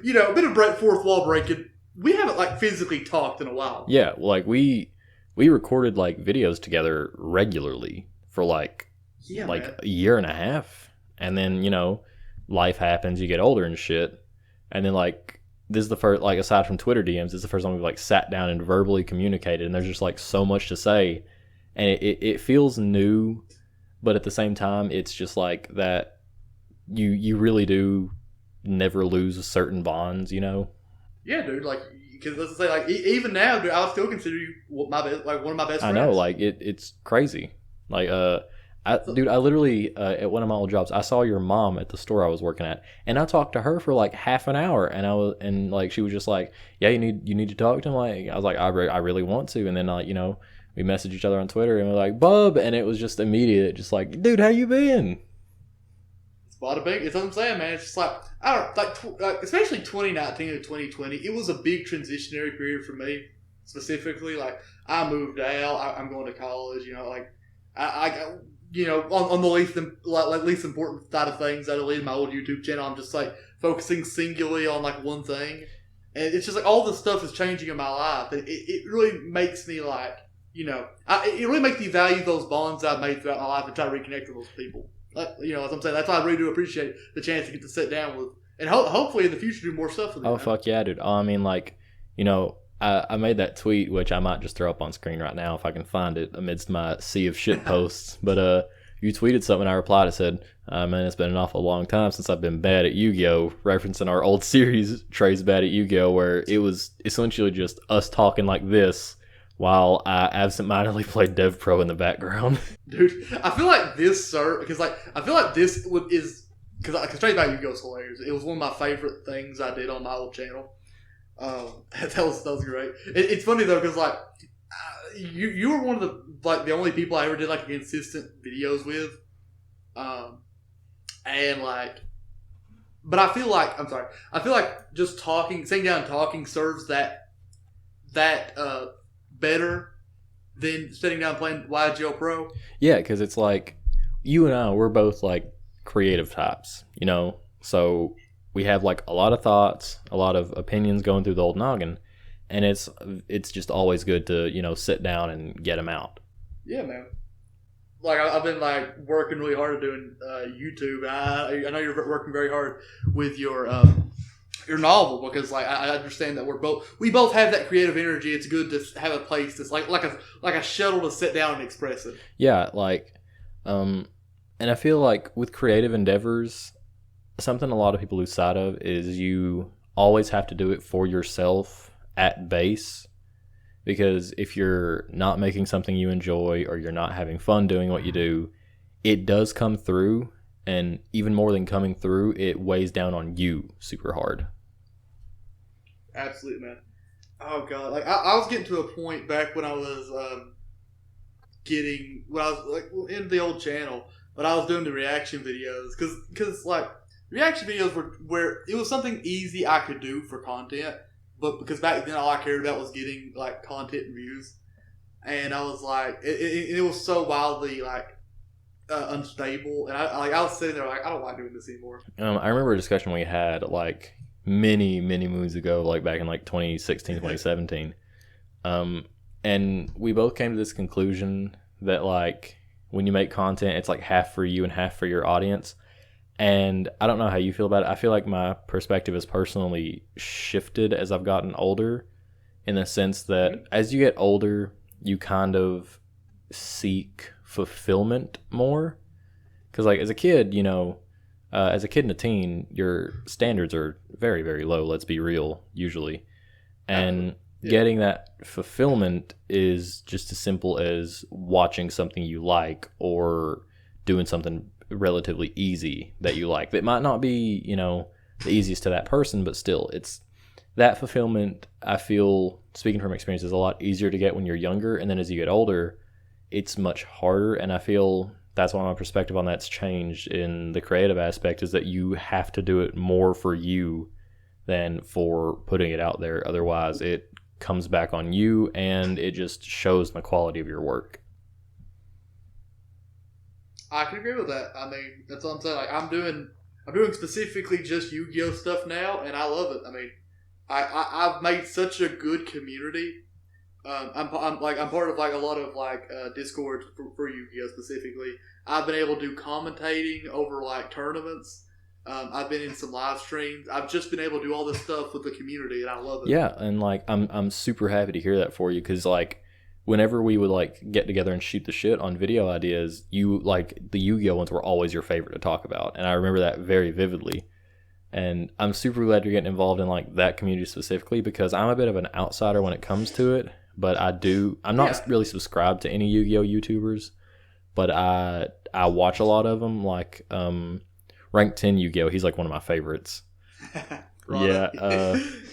you know, a bit of fourth wall breaking. We haven't like physically talked in a while. Yeah, like we recorded like videos together regularly for like man. a year and a half, and then you know, life happens, you get older and shit, and then like this is the first, like aside from Twitter DMs, this is the first time we've like sat down and verbally communicated, and there's just like so much to say, and it feels new, but at the same time, it's just like that you really do never lose certain bonds, you know. Yeah, dude. Like, because let's say, like, even now, dude, I'll still consider you one of my best friends. I know, like it's crazy. Like, I literally at one of my old jobs, I saw your mom at the store I was working at, and I talked to her for like half an hour, and like she was just like, yeah, you need to talk to him. Like, I was like, I really want to, and then like you know we messaged each other on Twitter, and we're like, bub, and it was just immediate, just like, dude, how you been? Bada bing. It's what I'm saying, man. It's just like I don't like especially 2019 to 2020. It was a big transitionary period for me specifically. Like I moved out. I'm going to college. You know, like I you know on the least important side of things, I deleted my old YouTube channel. I'm just like focusing singularly on like one thing, and it's just like all this stuff is changing in my life, and it really makes me like you know it really makes me value those bonds I've made throughout my life and try to reconnect with those people. You know, as I'm saying, that's why I really do appreciate the chance to get to sit down with, and hopefully in the future do more stuff with you. Oh, man. Fuck yeah, dude. I mean, like, you know, I made that tweet, which I might just throw up on screen right now if I can find it amidst my sea of shit posts. But you tweeted something, I replied, I said, man, it's been an awful long time since I've been bad at Yu-Gi-Oh! Referencing our old series, Trey's Bad at Yu-Gi-Oh! Where it was essentially just us talking like this, while I absentmindedly played Dev Pro in the background. Dude, I feel like this, sir, because like I feel like this is because Straight Back Yu-Gi-Oh! Is hilarious. It was one of my favorite things I did on my old channel. That was great. It's funny though because like you were one of the only people I ever did like consistent videos with, and like. But I feel like just sitting down and talking serves that better than sitting down and playing YGL Pro. Yeah, because it's like you and I, we're both like creative types, you know, so we have like a lot of thoughts, a lot of opinions going through the old noggin, and it's just always good to you know sit down and get them out. Yeah, man. Like I've been like working really hard at doing YouTube. I know you're working very hard with your novel because like I understand that we both have that creative energy. It's good to have a place that's like a shuttle to sit down and express it. Yeah, like and I feel like with creative endeavors, something a lot of people lose sight of is you always have to do it for yourself at base, because if you're not making something you enjoy or you're not having fun doing what you do, it does come through, and even more than coming through, it weighs down on you super hard. Absolutely, man. Oh god, like I was getting to a point back when I was in the old channel, but I was doing the reaction videos because like reaction videos were where it was something easy I could do for content, but because back then all I cared about was getting like content and views, and I was like it was so wildly like unstable, and I was sitting there like I don't like doing this anymore. I remember a discussion we had like many moons ago, like back in like 2016, 2017, and we both came to this conclusion that like when you make content, it's like half for you and half for your audience. And I don't know how you feel about it. I feel like my perspective has personally shifted as I've gotten older, in the sense that as you get older, you kind of seek fulfillment more. Because like as a kid, you know, as a kid and a teen, your standards are very, very low, let's be real, usually. And getting that fulfillment is just as simple as watching something you like or doing something relatively easy that you like. That might not be, you know, the easiest to that person, but still, it's that fulfillment, I feel, speaking from experience, is a lot easier to get when you're younger, and then as you get older, it's much harder. And I feel that's why my perspective on that's changed in the creative aspect, is that you have to do it more for you than for putting it out there. Otherwise, it comes back on you, and it just shows the quality of your work. I can agree with that. I mean, that's what I'm saying. Like, I'm doing specifically just Yu-Gi-Oh stuff now, and I love it. I mean, I've made such a good community. I'm part of like a lot of like Discord for Yu-Gi-Oh specifically. I've been able to do commentating over like tournaments. I've been in some live streams. I've just been able to do all this stuff with the community, and I love it. Yeah, and like I'm super happy to hear that for you, because like whenever we would like get together and shoot the shit on video ideas, you like the Yu-Gi-Oh ones were always your favorite to talk about, and I remember that very vividly. And I'm super glad you're getting involved in like that community specifically, because I'm a bit of an outsider when it comes to it. But I'm not really subscribed to any Yu-Gi-Oh YouTubers, but I watch a lot of them. Like Rank 10 Yu-Gi-Oh, he's like one of my favorites. Yeah,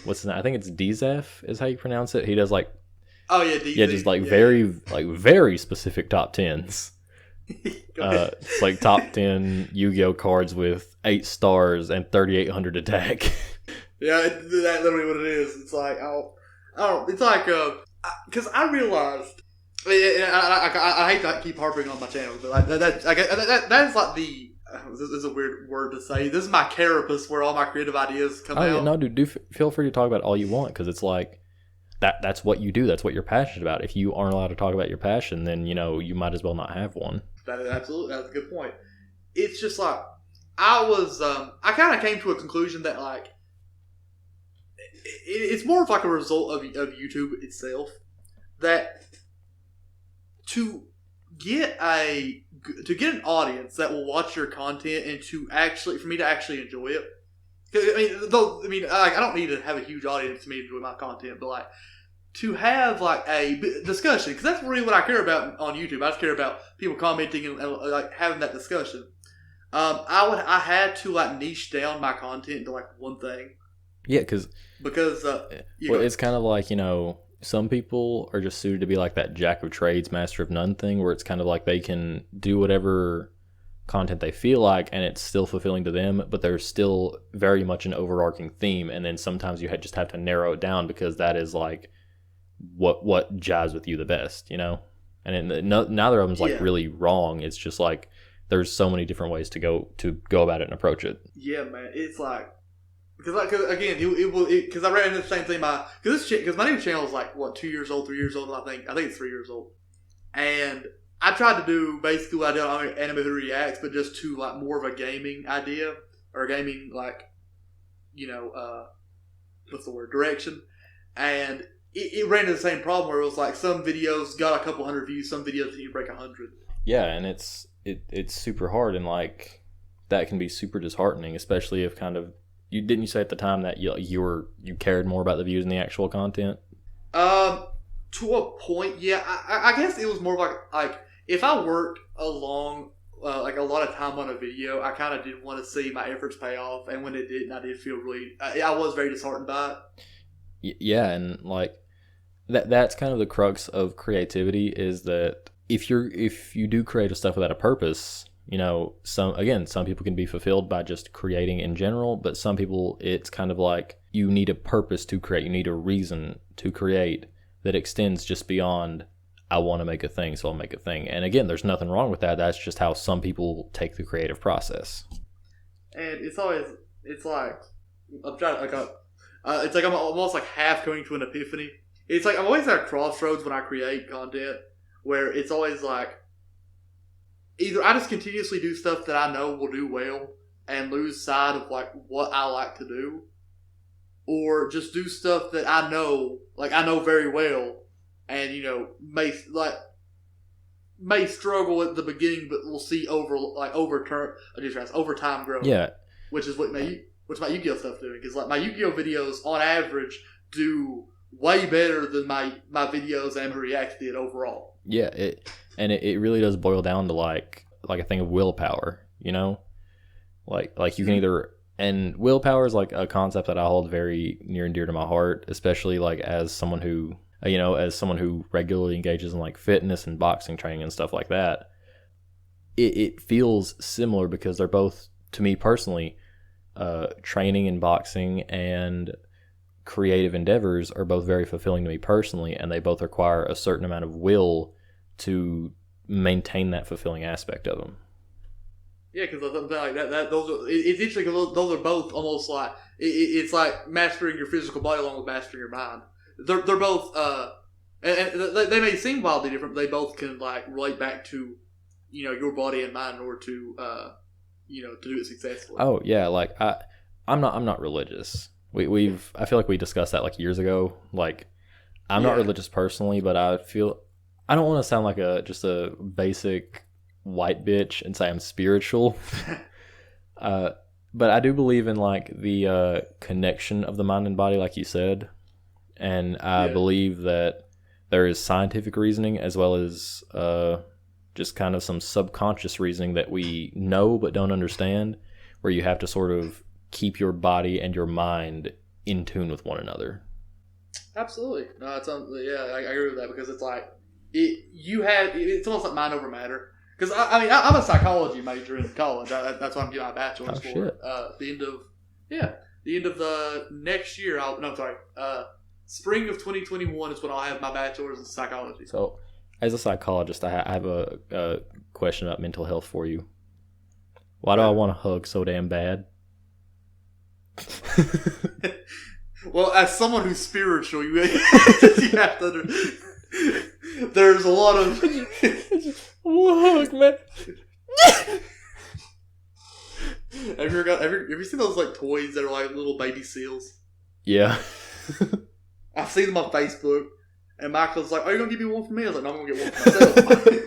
what's his name? I think it's Dzef is how you pronounce it. He does like just like very specific top tens. It's like top 10 Yu-Gi-Oh cards with 8 stars and 3,800 attack. Yeah, that's literally what it is. It's like it's like because I realized, I hate to keep harping on my channel, but like that's like the this is a weird word to say. This is my carapace where all my creative ideas come out. Yeah, no, dude, feel free to talk about all you want, because it's like that's what you do. That's what you're passionate about. If you aren't allowed to talk about your passion, then you might as well not have one. That is absolutely, that's a good point. It's just like I kind of came to a conclusion that like it's more of like a result of YouTube itself, that to get an audience that will watch your content and for me to actually enjoy it. I don't need to have a huge audience for me to enjoy my content, but like to have like a discussion, because that's really what I care about on YouTube. I just care about people commenting and like having that discussion. I had to like niche down my content to like one thing. Yeah, because it's kind of like, some people are just suited to be like that jack of trades, master of none thing, where it's kind of like they can do whatever content they feel like, and it's still fulfilling to them, but there's still very much an overarching theme, and then sometimes you just have to narrow it down, because that is like what jives with you the best, and neither of them's like really wrong. It's just like there's so many different ways to go about it and approach it. Yeah, man, it's like because again, because I ran into the same thing. Because my new channel is like 2 years old, 3 years old. I think it's 3 years old, and I tried to do basically what I did on Anime Who Reacts, but just to like more of a gaming idea or a gaming like what's the word, direction, and it ran into the same problem where it was like some videos got a couple hundred views, some videos didn't break 100. Yeah, and it's super hard, and like that can be super disheartening, especially if kind of you say at the time that you cared more about the views than the actual content. To a point, yeah. I guess it was more like if I worked along like a lot of time on a video, I kind of did want to see my efforts pay off, and when it didn't, I did feel I was very disheartened by it. Yeah, and like that's kind of the crux of creativity, is that if you do creative stuff without a purpose, some people can be fulfilled by just creating in general, but some people, it's kind of like you need a purpose to create, you need a reason to create that extends just beyond I want to make a thing, so I'll make a thing. And again, there's nothing wrong with that. That's just how some people take the creative process. And it's like I'm trying it's like I'm almost like half coming to an epiphany. It's like I'm always at a crossroads when I create content, where it's always like either I just continuously do stuff that I know will do well and lose sight of like what I like to do, or just do stuff that I know very well, and may struggle at the beginning, but we'll see over time growth. Yeah, which is what my Yu-Gi-Oh stuff doing, because like my Yu-Gi-Oh videos on average do way better than my videos Anime Reacts did overall. Yeah, it really does boil down to like a thing of willpower, like you can either And willpower is like a concept that I hold very near and dear to my heart, especially like as someone who, as someone who regularly engages in like fitness and boxing training and stuff like that. It feels similar because they're both, to me personally, training and boxing and creative endeavors are both very fulfilling to me personally, and they both require a certain amount of will to maintain that fulfilling aspect of them. Yeah, because something like that those are, it's interesting because those are both almost like it's like mastering your physical body along with mastering your mind. They're both and they may seem wildly different, but they both can like relate back to your body and mind in order to to do it successfully. Oh yeah, like I'm not religious. I feel like we discussed that like years ago. Like I'm not religious personally, but I don't want to sound like just a basic white bitch and say I'm spiritual. But I do believe in like the connection of the mind and body, like you said, and I believe that there is scientific reasoning as well as just kind of some subconscious reasoning that we know but don't understand, where you have to sort of keep your body and your mind in tune with one another. Absolutely. No, I agree with that because it's like it's almost like mind over matter. Because I'm a psychology major in college. That's what I'm getting my bachelor's for. Shit. The end of the next year. Spring of 2021 is when I'll have my bachelor's in psychology. So, as a psychologist, I have a question about mental health for you. Why do I want to hug so damn bad? Well, as someone who's spiritual, you have to. There's a lot of. Hug, man. Have you seen those like toys that are like little baby seals? Yeah. I've seen them on Facebook, and Michael's like, "Are you gonna give me one for me?" I was like, "No, I'm gonna get one for myself."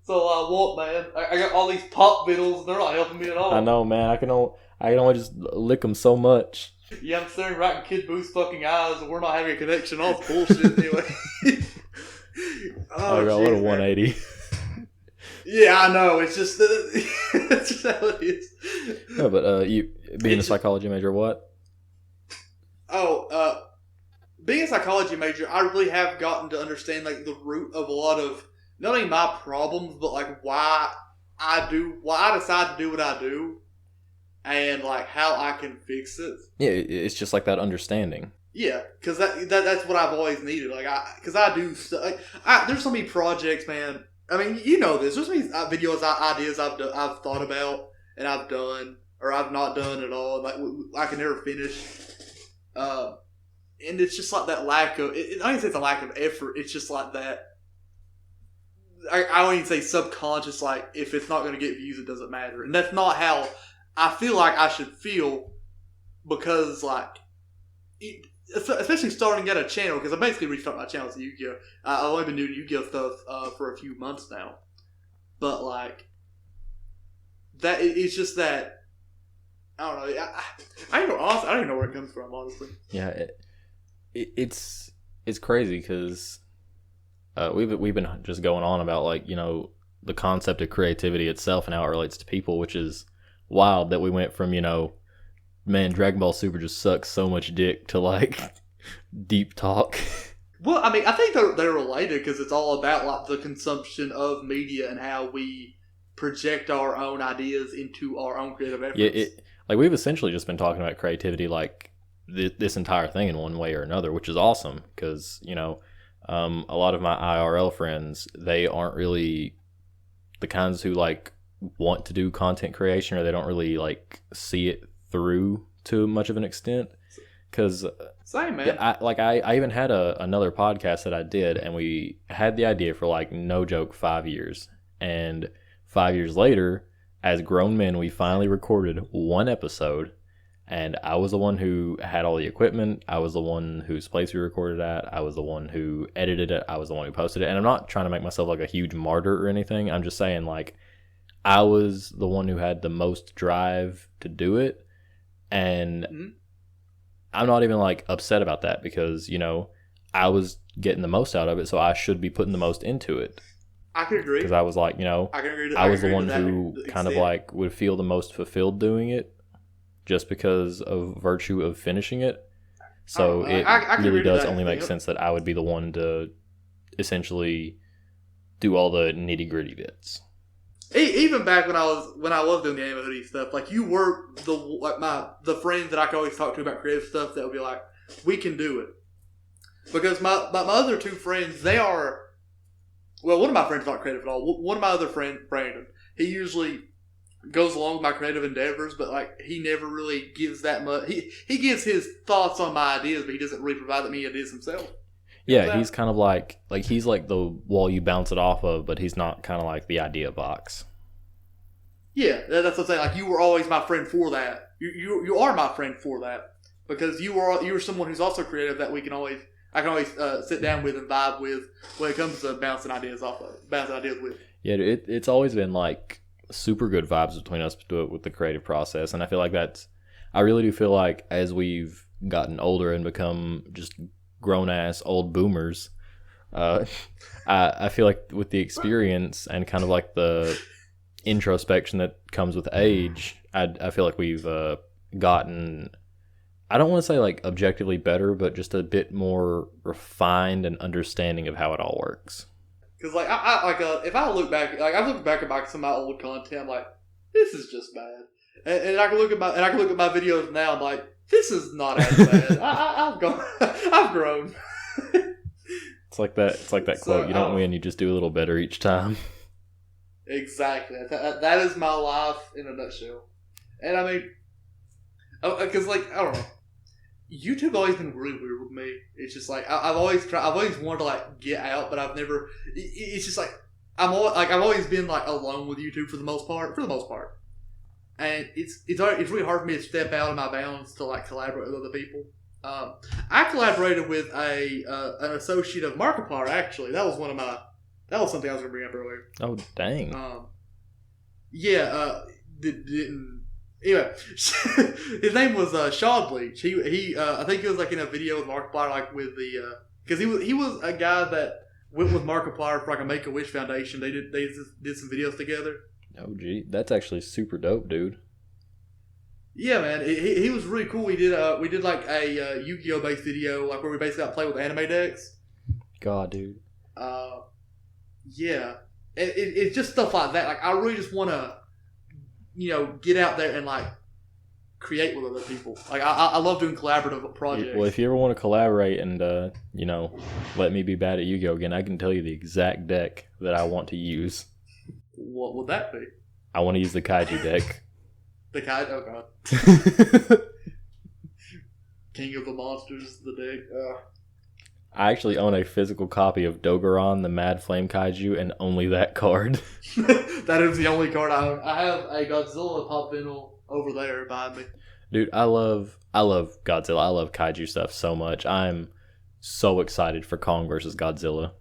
So I want, man. I got all these pop vittles, and they're not helping me at all. I know, man. I can only just lick them so much. Yeah, I'm staring right in Kid Boo's fucking eyes, and we're not having a connection. All this bullshit anyway. I got a little 180. Yeah, I know. It's just that's just how it is. No, but you being a psychology major, what? Being a psychology major, I really have gotten to understand like the root of a lot of not only my problems, but like why I decide to do what I do, and like how I can fix it. Yeah, it's just like that understanding. Yeah, because that's what I've always needed. Like because I do like there's so many projects, man. I mean, you know this. There's so many videos, ideas I've thought about and I've done or I've not done at all. Like I can never finish. And it's just like that lack of. I don't even say it's a lack of effort. It's just like that. I don't even say subconscious. Like if it's not going to get views, it doesn't matter. And that's not how I feel like I should feel, because like. Especially starting at a channel, because I basically restarted my channel to Yu-Gi-Oh! I've only been doing Yu-Gi-Oh! Stuff for a few months now, but like that, it's just that I don't know. I don't even know where it comes from, honestly. Yeah, it's crazy because we've been just going on about like the concept of creativity itself and how it relates to people, which is wild that we went from man, Dragon Ball Super just sucks so much dick to like deep talk. Well, I mean, I think they're related because it's all about like the consumption of media and how we project our own ideas into our own creative efforts. Yeah, like we've essentially just been talking about creativity like this entire thing in one way or another, which is awesome because a lot of my IRL friends, they aren't really the kinds who like want to do content creation, or they don't really like see it through to much of an extent, because same, man. I even had another podcast that I did, and we had the idea for like no joke 5 years, and 5 years later, as grown men, we finally recorded one episode, and I was the one who had all the equipment. I was the one whose place we recorded at. I was the one who edited it. I was the one who posted it. And I'm not trying to make myself like a huge martyr or anything. I'm just saying like I was the one who had the most drive to do it. And I'm not even like upset about that because, I was getting the most out of it, so I should be putting the most into it. I can agree. Because I was like, I can agree I was the one who kind of like would feel the most fulfilled doing it. just because of virtue of finishing it. So it I really does that. only make sense that I would be the one to essentially do all the nitty gritty bits. Even back when I was doing the anime hoodie stuff, like you were the friend that I could always talk to about creative stuff that would be like, we can do it. Because my other two friends, they are, well, one of my friends is not creative at all. One of my other friend, Brandon, he usually goes along with my creative endeavors, but like he never really gives that much. He gives his thoughts on my ideas, but he doesn't really provide me ideas himself. Yeah, he's kind of like he's like the wall you bounce it off of, but he's not kind of like the idea box. Yeah, that's what I'm saying. Like you were always my friend for that. You are my friend for that because you are someone who's also creative that I can always sit down with and vibe with when it comes to bouncing ideas with. Yeah, it's always been like super good vibes between us with the creative process, and I feel like I really do feel like as we've gotten older and become just grown ass old boomers, I feel like with the experience and kind of like the introspection that comes with age, I feel like we've gotten, I don't want to say like objectively better, but just a bit more refined and understanding of how it all works. Because like if I look back, like I look back at some of my old content, I'm like, this is just bad. And I can look at my videos now, I'm like, this is not as bad. I've grown. It's like that quote. You don't win, you just do a little better each time. Exactly. That is my life in a nutshell. And I mean, because like I don't know, YouTube always been really weird with me. It's just like I've always wanted to like get out, but I've never. It's just like I've always been like alone with YouTube for the most part. And it's really hard for me to step out of my bounds to like collaborate with other people. I collaborated with an associate of Markiplier. Actually, that was something I was going to bring up earlier. Oh dang! Anyway, his name was Shaw Bleach. He I think he was like in a video with Markiplier, like with the because he was a guy that went with Markiplier for like a Make-A-Wish Foundation. They did some videos together. Oh gee, that's actually super dope, dude. Yeah, man, he was really cool. We did like a Yu-Gi-Oh based video, like where we basically got to play with anime decks. God, dude. Yeah, it's just stuff like that. Like I really just want to, get out there and like create with other people. Like I love doing collaborative projects. Well, if you ever want to collaborate and let me be bad at Yu-Gi-Oh again, I can tell you the exact deck that I want to use. What would that be? I want to use the Kaiju deck. The Kaiju? Oh, God. King of the Monsters, the deck. I actually own a physical copy of Dogoran, the Mad Flame Kaiju, and only that card. That is the only card I own. I have a Godzilla pop vinyl over there behind me. Dude, I love Godzilla. I love Kaiju stuff so much. I'm so excited for Kong versus Godzilla.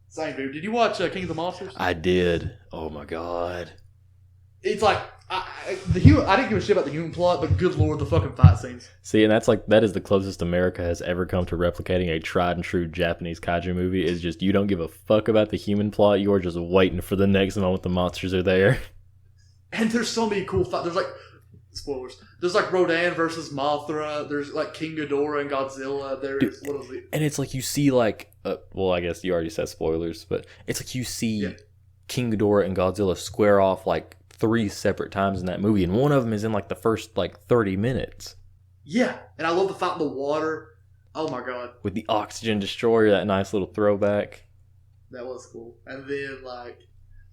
Same, dude. Did you watch King of the Monsters? I did. Oh my god. It's like I didn't give a shit about the human plot, but good lord, the fucking fight scenes. See, and that is the closest America has ever come to replicating a tried and true Japanese kaiju movie. Is just you don't give a fuck about the human plot. You are just waiting for the next moment the monsters are there. And there's so many cool fights. There's like spoilers. There's like Rodan versus Mothra. There's like King Ghidorah and Godzilla. There's what is it? And it's like you see like well, I guess you already said spoilers, but it's like you see King Ghidorah and Godzilla square off like 3 separate times in that movie, and one of them is in like the first like 30 minutes. Yeah, and I love the fight in the water. Oh my god! With the oxygen destroyer, that nice little throwback. That was cool. And then like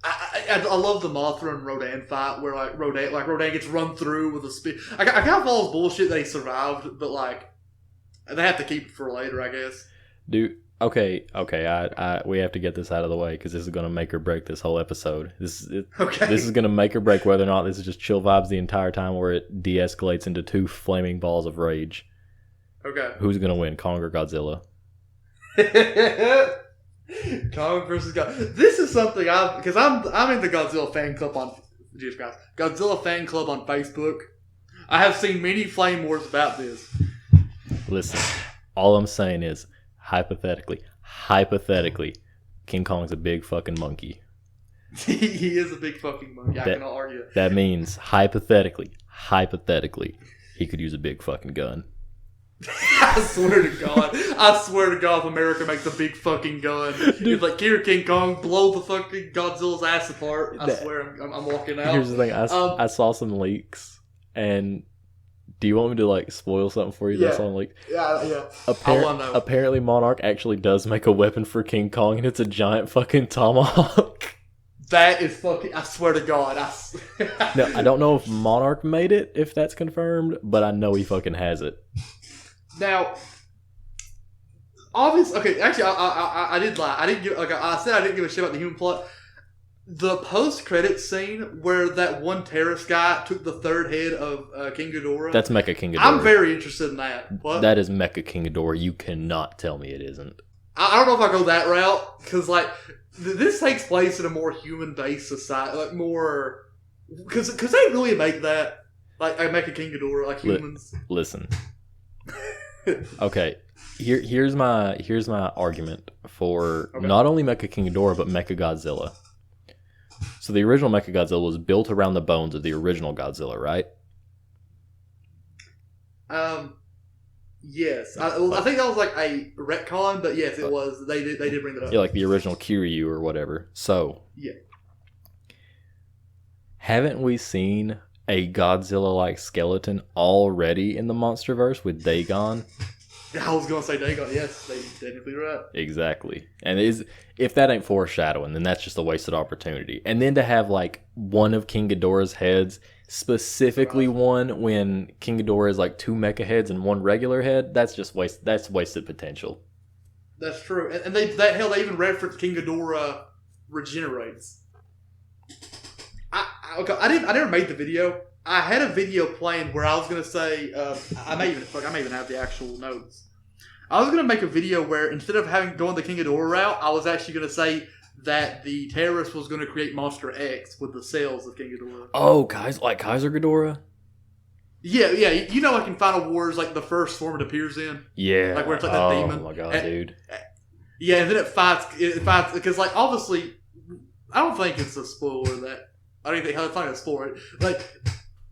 I love the Mothra and Rodan fight where like Rodan gets run through with a spear. I kind of follow his bullshit that he survived, but like they have to keep it for later, I guess. Dude, okay. We have to get this out of the way because this is going to make or break this whole episode. This is going to make or break whether or not this is just chill vibes the entire time, or it de-escalates into 2 flaming balls of rage. Okay. Who's going to win, Kong or Godzilla? Kong versus Godzilla. This is something because I'm in the Godzilla fan club on Godzilla fan club on Facebook. I have seen many flame wars about this. Listen, all I'm saying is hypothetically, King Kong's a big fucking monkey. He is a big fucking monkey. I cannot argue. That means hypothetically, hypothetically, he could use a big fucking gun. I swear to God. If America makes a big fucking gun, it's like, here, King Kong, blow the fucking Godzilla's ass apart. I swear, I'm walking out. Here's the thing. I saw some leaks, and do you want me to, like, spoil something for you? Yeah. That's on leaks? Yeah. I want to know. Apparently, Monarch actually does make a weapon for King Kong, and it's a giant fucking tomahawk. That is fucking... I swear to God. No, I don't know if Monarch made it, if that's confirmed, but I know he fucking has it. Now, obviously... Okay, actually, I did lie. I said I didn't give a shit about the human plot. The post-credits scene where that one terrorist guy took the third head of King Ghidorah... That's Mecha King Ghidorah. I'm very interested in that. What? That is Mecha King Ghidorah. You cannot tell me it isn't. I don't know if I go that route, because, like... This takes place in a more human-based society, like more... Because they really make that, like, make a King Ghidorah, like humans. Listen. Okay, here's my argument for not only Mecha King Ghidorah, but Mecha Godzilla. So the original Mecha Godzilla was built around the bones of the original Godzilla, right? Yes. I think that was like a retcon, but yes, it was. They did bring that up. Yeah, like the original Kiryu or whatever. So, yeah. Haven't we seen a Godzilla-like skeleton already in the MonsterVerse with Dagon? I was going to say Dagon. Yes, they technically right. Exactly. And if that ain't foreshadowing, then that's just a wasted opportunity. And then to have like one of King Ghidorah's heads, specifically one when King Ghidorah is like 2 mecha heads and 1 regular head, that's just wasted potential. That's true. And they even reference King Ghidorah regenerates. I never made the video. I had a video playing where I was gonna say I may even have the actual notes. I was gonna make a video where instead of going the King Ghidorah route, I was actually gonna say that the terrorist was gonna create Monster X with the cells of King Ghidorah. Oh, guys, like Kaiser Ghidorah? Yeah. You know, like in Final Wars, like the first form it appears in. Yeah. Like where it's like that demon. Oh my god, dude. Yeah, and then it fights because like obviously, I don't think it's a spoiler that. I don't think it's not a spoiler. Like,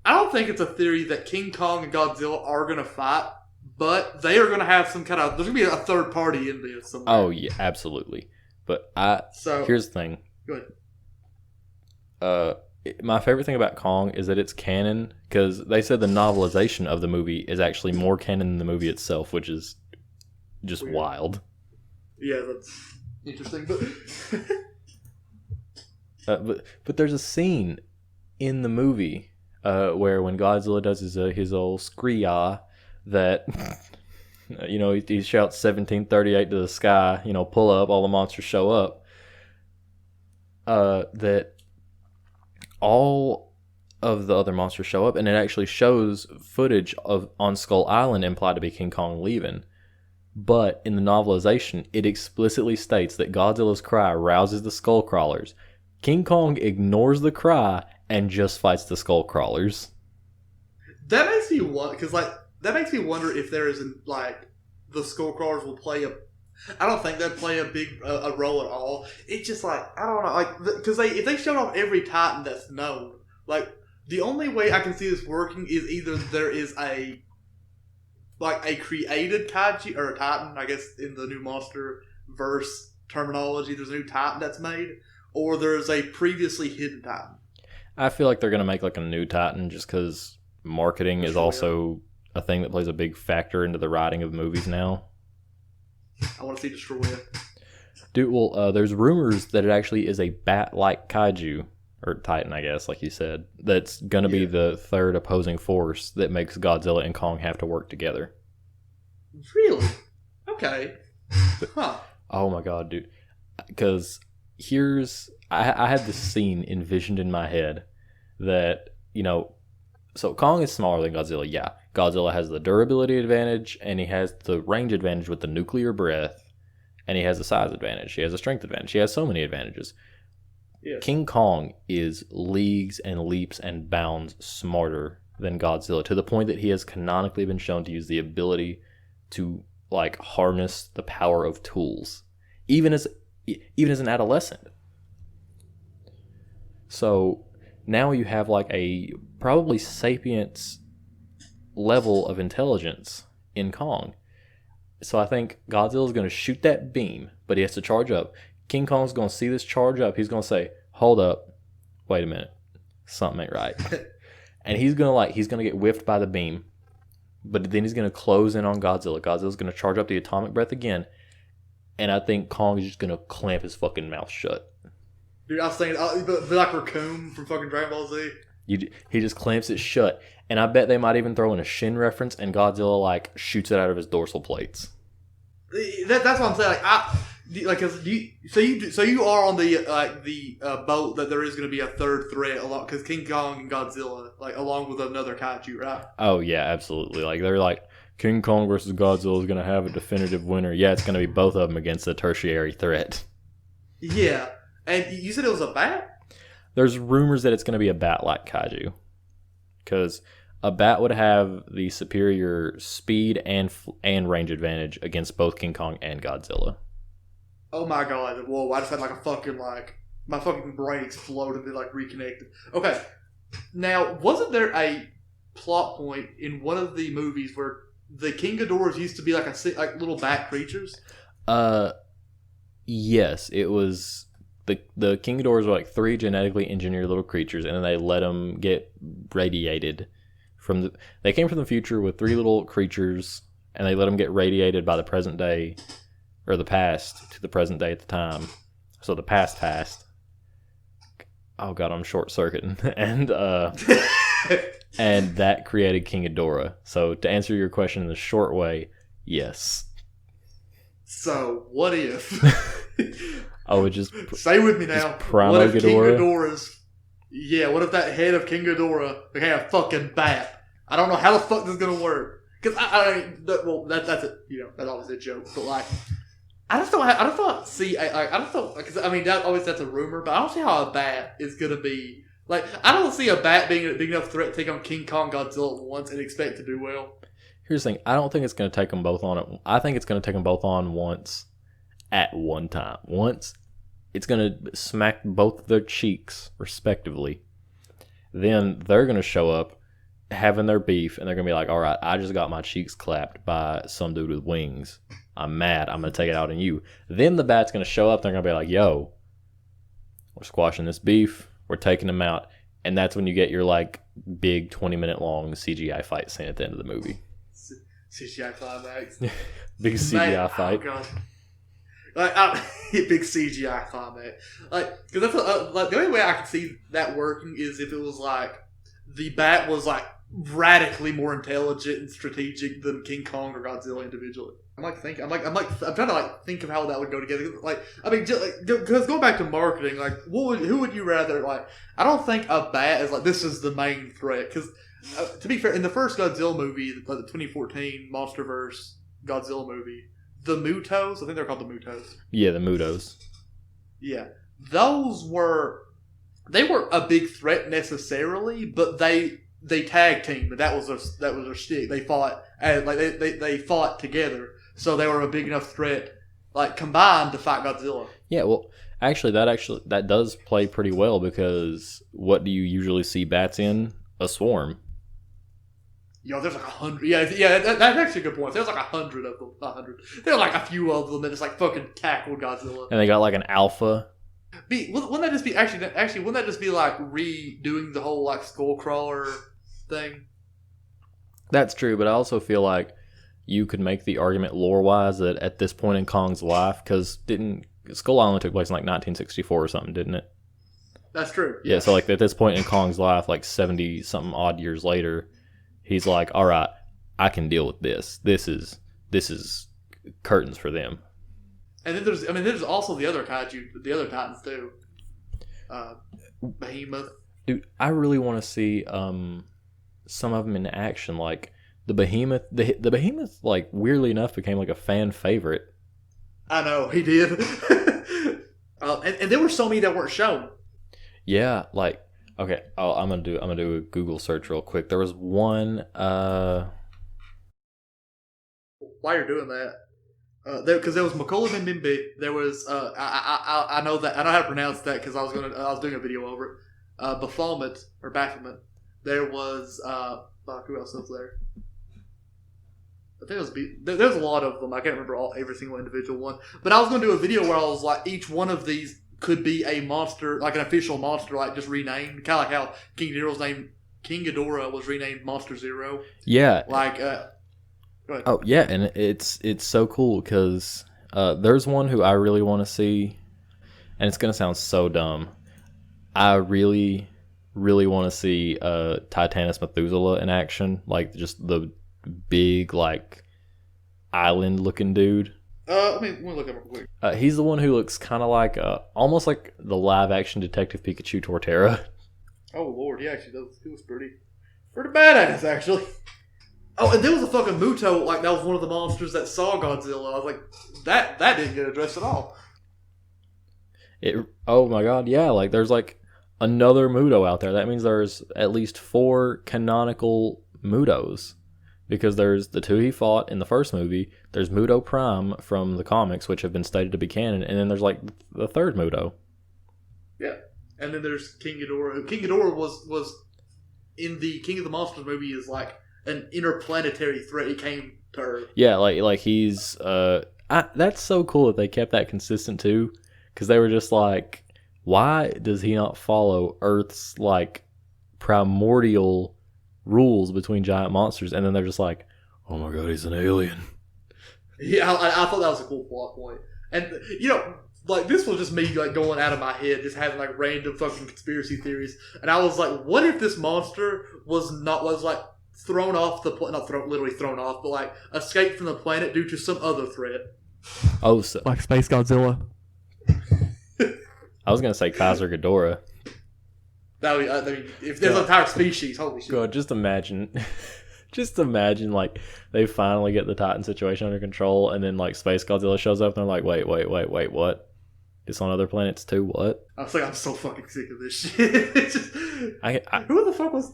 I don't think it's a theory that King Kong and Godzilla are going to fight, but they are going to have some kind of... There's going to be a third party in this somewhere. Oh, yeah, absolutely. But here's the thing. Go ahead. My favorite thing about Kong is that it's canon, because they said the novelization of the movie is actually more canon than the movie itself, which is just weird. Wild. Yeah, that's interesting, but there's a scene in the movie where when Godzilla does his old scree-ah, that he shouts 1738 to the sky, pull up, all the monsters show up. That all of the other monsters show up, and it actually shows footage of on Skull Island implied to be King Kong leaving. But in the novelization, it explicitly states that Godzilla's cry rouses the skull crawlers. King Kong ignores the cry and just fights the skull crawlers. That makes me wonder if there is the skull crawlers will play a. I don't think they'd play a big a role at all. It's just like I don't know, because if they showed off every Titan that's known, the only way I can see this working is either there is a created kaiju or a Titan, I guess in the new monster verse terminology, there's a new Titan that's made. Or there's a previously hidden Titan. I feel like they're going to make a new Titan just because marketing is also a thing that plays a big factor into the writing of movies now. I want to see Destroyer. Dude, well, there's rumors that it actually is a bat-like kaiju, or Titan, I guess, like you said, that's going to be the third opposing force that makes Godzilla and Kong have to work together. Really? Okay. Huh. Oh my god, dude. Because... I had this scene envisioned in my head that, so Kong is smaller than Godzilla, yeah. Godzilla has the durability advantage, and he has the range advantage with the nuclear breath, and he has the size advantage, he has the strength advantage, he has so many advantages. Yes. King Kong is leagues and leaps and bounds smarter than Godzilla, to the point that he has canonically been shown to use the ability to, harness the power of tools. Even as an adolescent. So now you have a probably sapience level of intelligence in Kong. So I think Godzilla's going to shoot that beam, but he has to charge up. King Kong's going to see this charge up. He's going to say, "Hold up, wait a minute, something ain't right," and he's gonna get whiffed by the beam. But then he's gonna close in on Godzilla. Godzilla's gonna charge up the atomic breath again, and I think Kong is just gonna clamp his fucking mouth shut. Dude, I was thinking, be like Raccoon from fucking Dragon Ball Z. He just clamps it shut, and I bet they might even throw in a Shin reference, and Godzilla like shoots it out of his dorsal plates. That's what I'm saying. So you are on the boat that there is going to be a third threat along because King Kong and Godzilla along with another kaiju, right? Oh yeah, absolutely. Like they're like King Kong versus Godzilla is going to have a definitive winner. Yeah, it's going to be both of them against a tertiary threat. Yeah, and you said it was a bat. There's rumors that it's going to be a bat-like kaiju because a bat would have the superior speed and range advantage against both King Kong and Godzilla. Oh my god! Whoa! I just had my fucking brain exploded and reconnected. Okay, now wasn't there a plot point in one of the movies where the King Ghidorahs used to be like little bat creatures? Yes, it was the King Ghidorahs were like 3 genetically engineered little creatures, and then they let them get radiated. They came from the future with 3 little creatures, and they let them get radiated by the present day, or the past to the present day at the time. So the past passed. Oh god, I'm short circuiting, and and that created King Ghidorah. So to answer your question in the short way, yes. So what if? It just stay with me now. Primo what if Ghidorah? King Ghidorah's? Yeah, what if that head of King Ghidorah became a fucking bat? I don't know how the fuck this is gonna work. Because that's it. That's always a joke. But I just don't see. Because that's a rumor. But I don't see how a bat is gonna be I don't see a bat being a big enough threat to take on King Kong Godzilla at once and expect to do well. Here's the thing. I don't think it's gonna take them both on. I think it's gonna take them both on once, at one time. Once, it's gonna smack both of their cheeks respectively. Then they're gonna show up having their beef, and they're gonna be like, "All right, I just got my cheeks clapped by some dude with wings. I'm mad. I'm gonna take it out on you." Then the bat's gonna show up. They're gonna be like, "Yo, we're squashing this beef. We're taking them out." And that's when you get your big 20-minute long CGI fight scene at the end of the movie. CGI climax. Big CGI fight. Oh god. Big CGI climax. Because that's the only way I can see that working is if it was the bat was radically more intelligent and strategic than King Kong or Godzilla individually. I'm trying to think of how that would go together. Because going back to marketing, who would you rather I don't think a bat is this is the main threat. Because to be fair, in the first Godzilla movie, the 2014 MonsterVerse Godzilla movie, the Mutos, I think they're called the Mutos. Yeah, the Mutos. Yeah, they weren't a big threat necessarily, but they tag teamed, and that was their shtick. They fought they fought together, so they were a big enough threat, combined to fight Godzilla. Yeah, well, that does play pretty well because what do you usually see bats in? A swarm. There's 100. Yeah, that's actually a good point. There's 100 of them. Not 100. There's a few of them that just fucking tackle Godzilla. And they got an alpha. Wouldn't that just be actually? Wouldn't that just be redoing the whole Skullcrawler thing? That's true, but I also feel you could make the argument lore-wise that at this point in Kong's life, because Skull Island took place in 1964 or something, didn't it? That's true. Yeah, so at this point in Kong's life, 70 something odd years later, he's like, all right, I can deal with this. This is curtains for them. And then there's also the other kaiju, the other titans too. Behemoth. Dude, I really want to see some of them in action. The Behemoth. The Behemoth, weirdly enough, became a fan favorite. I know he did. And there were so many that weren't shown. Yeah, okay. I'm gonna do a Google search real quick. There was one. While you're doing that. Because there was Makola Mbembe. There was I know how to pronounce that because I was doing a video over it. Baphomet. There was fuck, who else was there? I think it was there's a lot of them. I can't remember every single individual one. But I was going to do a video where I was like, each one of these could be a monster, like an official monster, like just renamed, kind of like how King Ghidorah was renamed Monster Zero. Yeah. Like, go ahead. Oh yeah, and it's so cool because there's one who I really want to see, and it's gonna sound so dumb. I really, really want to see Titanus Methuselah in action, like just the big like island looking dude. Let me look at him real quick. He's the one who looks kind of like almost like the live action Detective Pikachu Torterra. Oh lord, he actually does. He was pretty badass actually. Oh, and there was a fucking Muto, like that was one of the monsters that saw Godzilla. I was like, that didn't get addressed at all. Oh my god, yeah, like there's like another Muto out there. That means there's at least 4 canonical Mutos. Because there's the 2 he fought in the first movie, there's Muto Prime from the comics, which have been stated to be canon, and then there's like the 3rd Muto. Yeah. And then there's King Ghidorah. King Ghidorah was in the King of the Monsters movie is like an interplanetary threat. He came to Earth. Yeah, like he's that's so cool that they kept that consistent too, because they were just like, why does he not follow Earth's like primordial rules between giant monsters? And then they're just like, oh my god, he's an alien. Yeah, I thought that was a cool plot point. And like this was just me like going out of my head, just having like random fucking conspiracy theories. And I was like, what if this monster was like thrown off the planet, not literally thrown off, but like escaped from the planet due to some other threat? Oh, so like Space Godzilla. I was gonna say Kaiser Ghidorah. That would, I mean, if there's an entire species, holy shit! God, just imagine, like they finally get the Titan situation under control, and then like Space Godzilla shows up, and they're like, wait, what? It's on other planets too? What? I was like, I'm so fucking sick of this shit. Just, who the fuck was?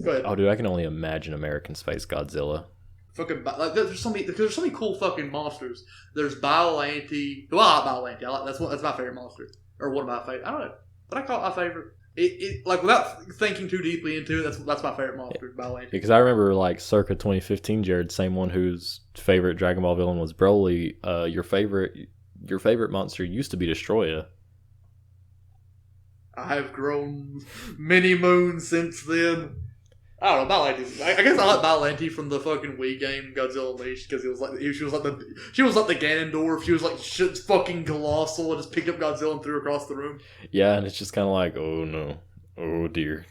Go ahead. Oh, dude, I can only imagine American Space Godzilla. Fucking like, there's so many cool fucking monsters. There's Biollante. Well, I like Biollante. That's my favorite monster, or one of my favorite. I don't know, but I call it my favorite. It like without thinking too deeply into it, that's my favorite monster, Biollante. Because I remember like circa 2015, Jared, same one whose favorite Dragon Ball villain was Broly. Your favorite monster used to be Destroya. I have grown many moons since then. I don't know, Biollante. I guess I like Biollante from the fucking Wii game Godzilla Unleashed because she was like the Ganondorf. She was like fucking colossal and just picked up Godzilla and threw across the room. Yeah, and it's just kind of like, oh no, oh dear.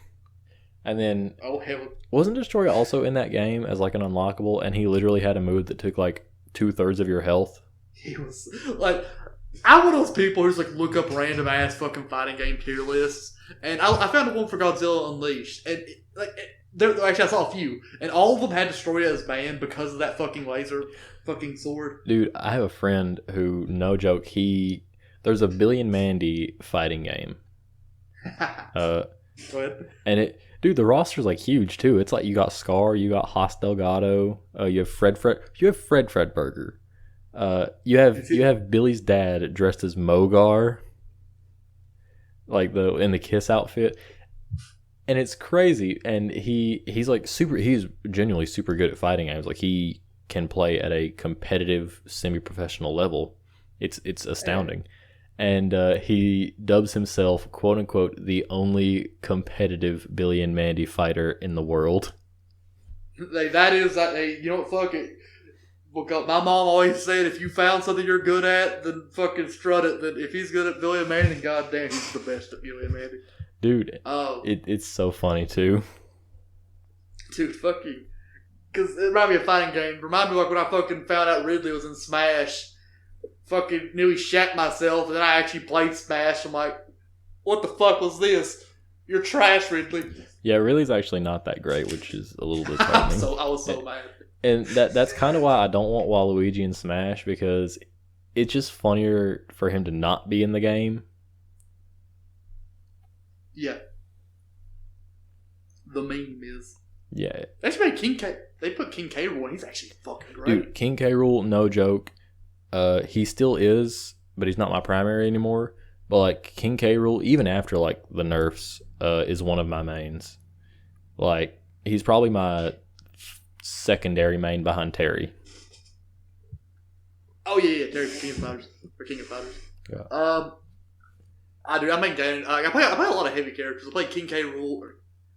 And then, oh hell, wasn't Destroya also in that game as like an unlockable? And he literally had a move that took like 2/3 of your health. He was like, I'm one of those people who's like look up random ass fucking fighting game tier lists, and I found one for Godzilla Unleashed, and actually I saw a few, and all of them had Destroya as banned because of that fucking laser fucking sword. Dude, I have a friend who, no joke, there's a Billy and Mandy fighting game. Go ahead. And dude, the roster's like huge too. It's like you got Scar, you got Haas Delgado, you have Fred Fredberger. You have Billy's dad dressed as Mogar, like in the Kiss outfit, and it's crazy. And he's genuinely super good at fighting games. Like he can play at a competitive, semi-professional level. It's astounding. And he dubs himself, quote unquote, the only competitive Billy and Mandy fighter in the world. That is, you know what, fuck it. Because my mom always said, if you found something you're good at, then fucking strut it. Then if he's good at Billy and Mandy, then goddamn, he's the best at Billy and Mandy. Dude, it's so funny too. Dude, fucking, because it reminded me of a fighting game. Remind me like when I fucking found out Ridley was in Smash. Fucking nearly shat myself, and then I actually played Smash. I'm like, what the fuck was this? You're trash, Ridley. Yeah, Ridley's actually not that great, which is a little disheartening. I was so mad. And that's kind of why I don't want Waluigi in Smash, because it's just funnier for him to not be in the game. Yeah. The meme is. Yeah. They actually made King K. They put King K. Rool, and he's actually fucking great. Dude, King K. Rool, no joke. He still is, but he's not my primary anymore. But like King K. Rool, even after like the nerfs, is one of my mains. Like, he's probably my secondary main behind Terry. Oh yeah, Terry for King of Fighters. For King of Fighters. Yeah. I main Ganon. I play a lot of heavy characters. I play King K. Rool.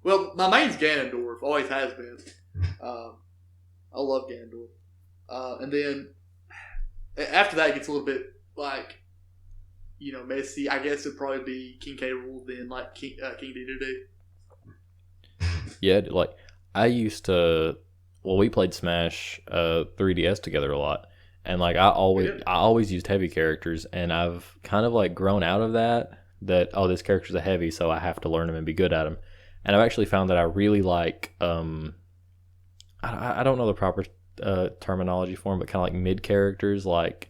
Well, my main's Ganondorf. Always has been. I love Ganondorf. And then after that, it gets a little bit like, messy. I guess it'd probably be King K. Rool, then like King Dedede. Yeah, like I used to. Well, we played Smash 3DS together a lot, and like I always used heavy characters, and I've kind of like grown out of that. That this character's a heavy, so I have to learn him and be good at him. And I've actually found that I really like. I don't know the proper terminology for him, but kind of like mid characters like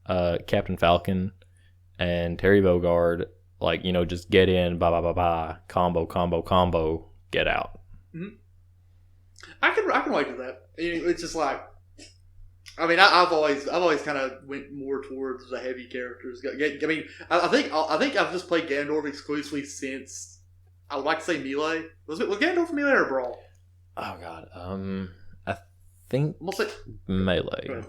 Captain Falcon and Terry Bogard. Like, just get in, combo, get out. Mm-hmm. I can relate to that. It's just like, I mean, I've always kind of went more towards the heavy characters. I mean, I think I've just played Ganondorf exclusively since, I would like to say Melee. Was Ganondorf Melee or Brawl? Oh God, I think Melee.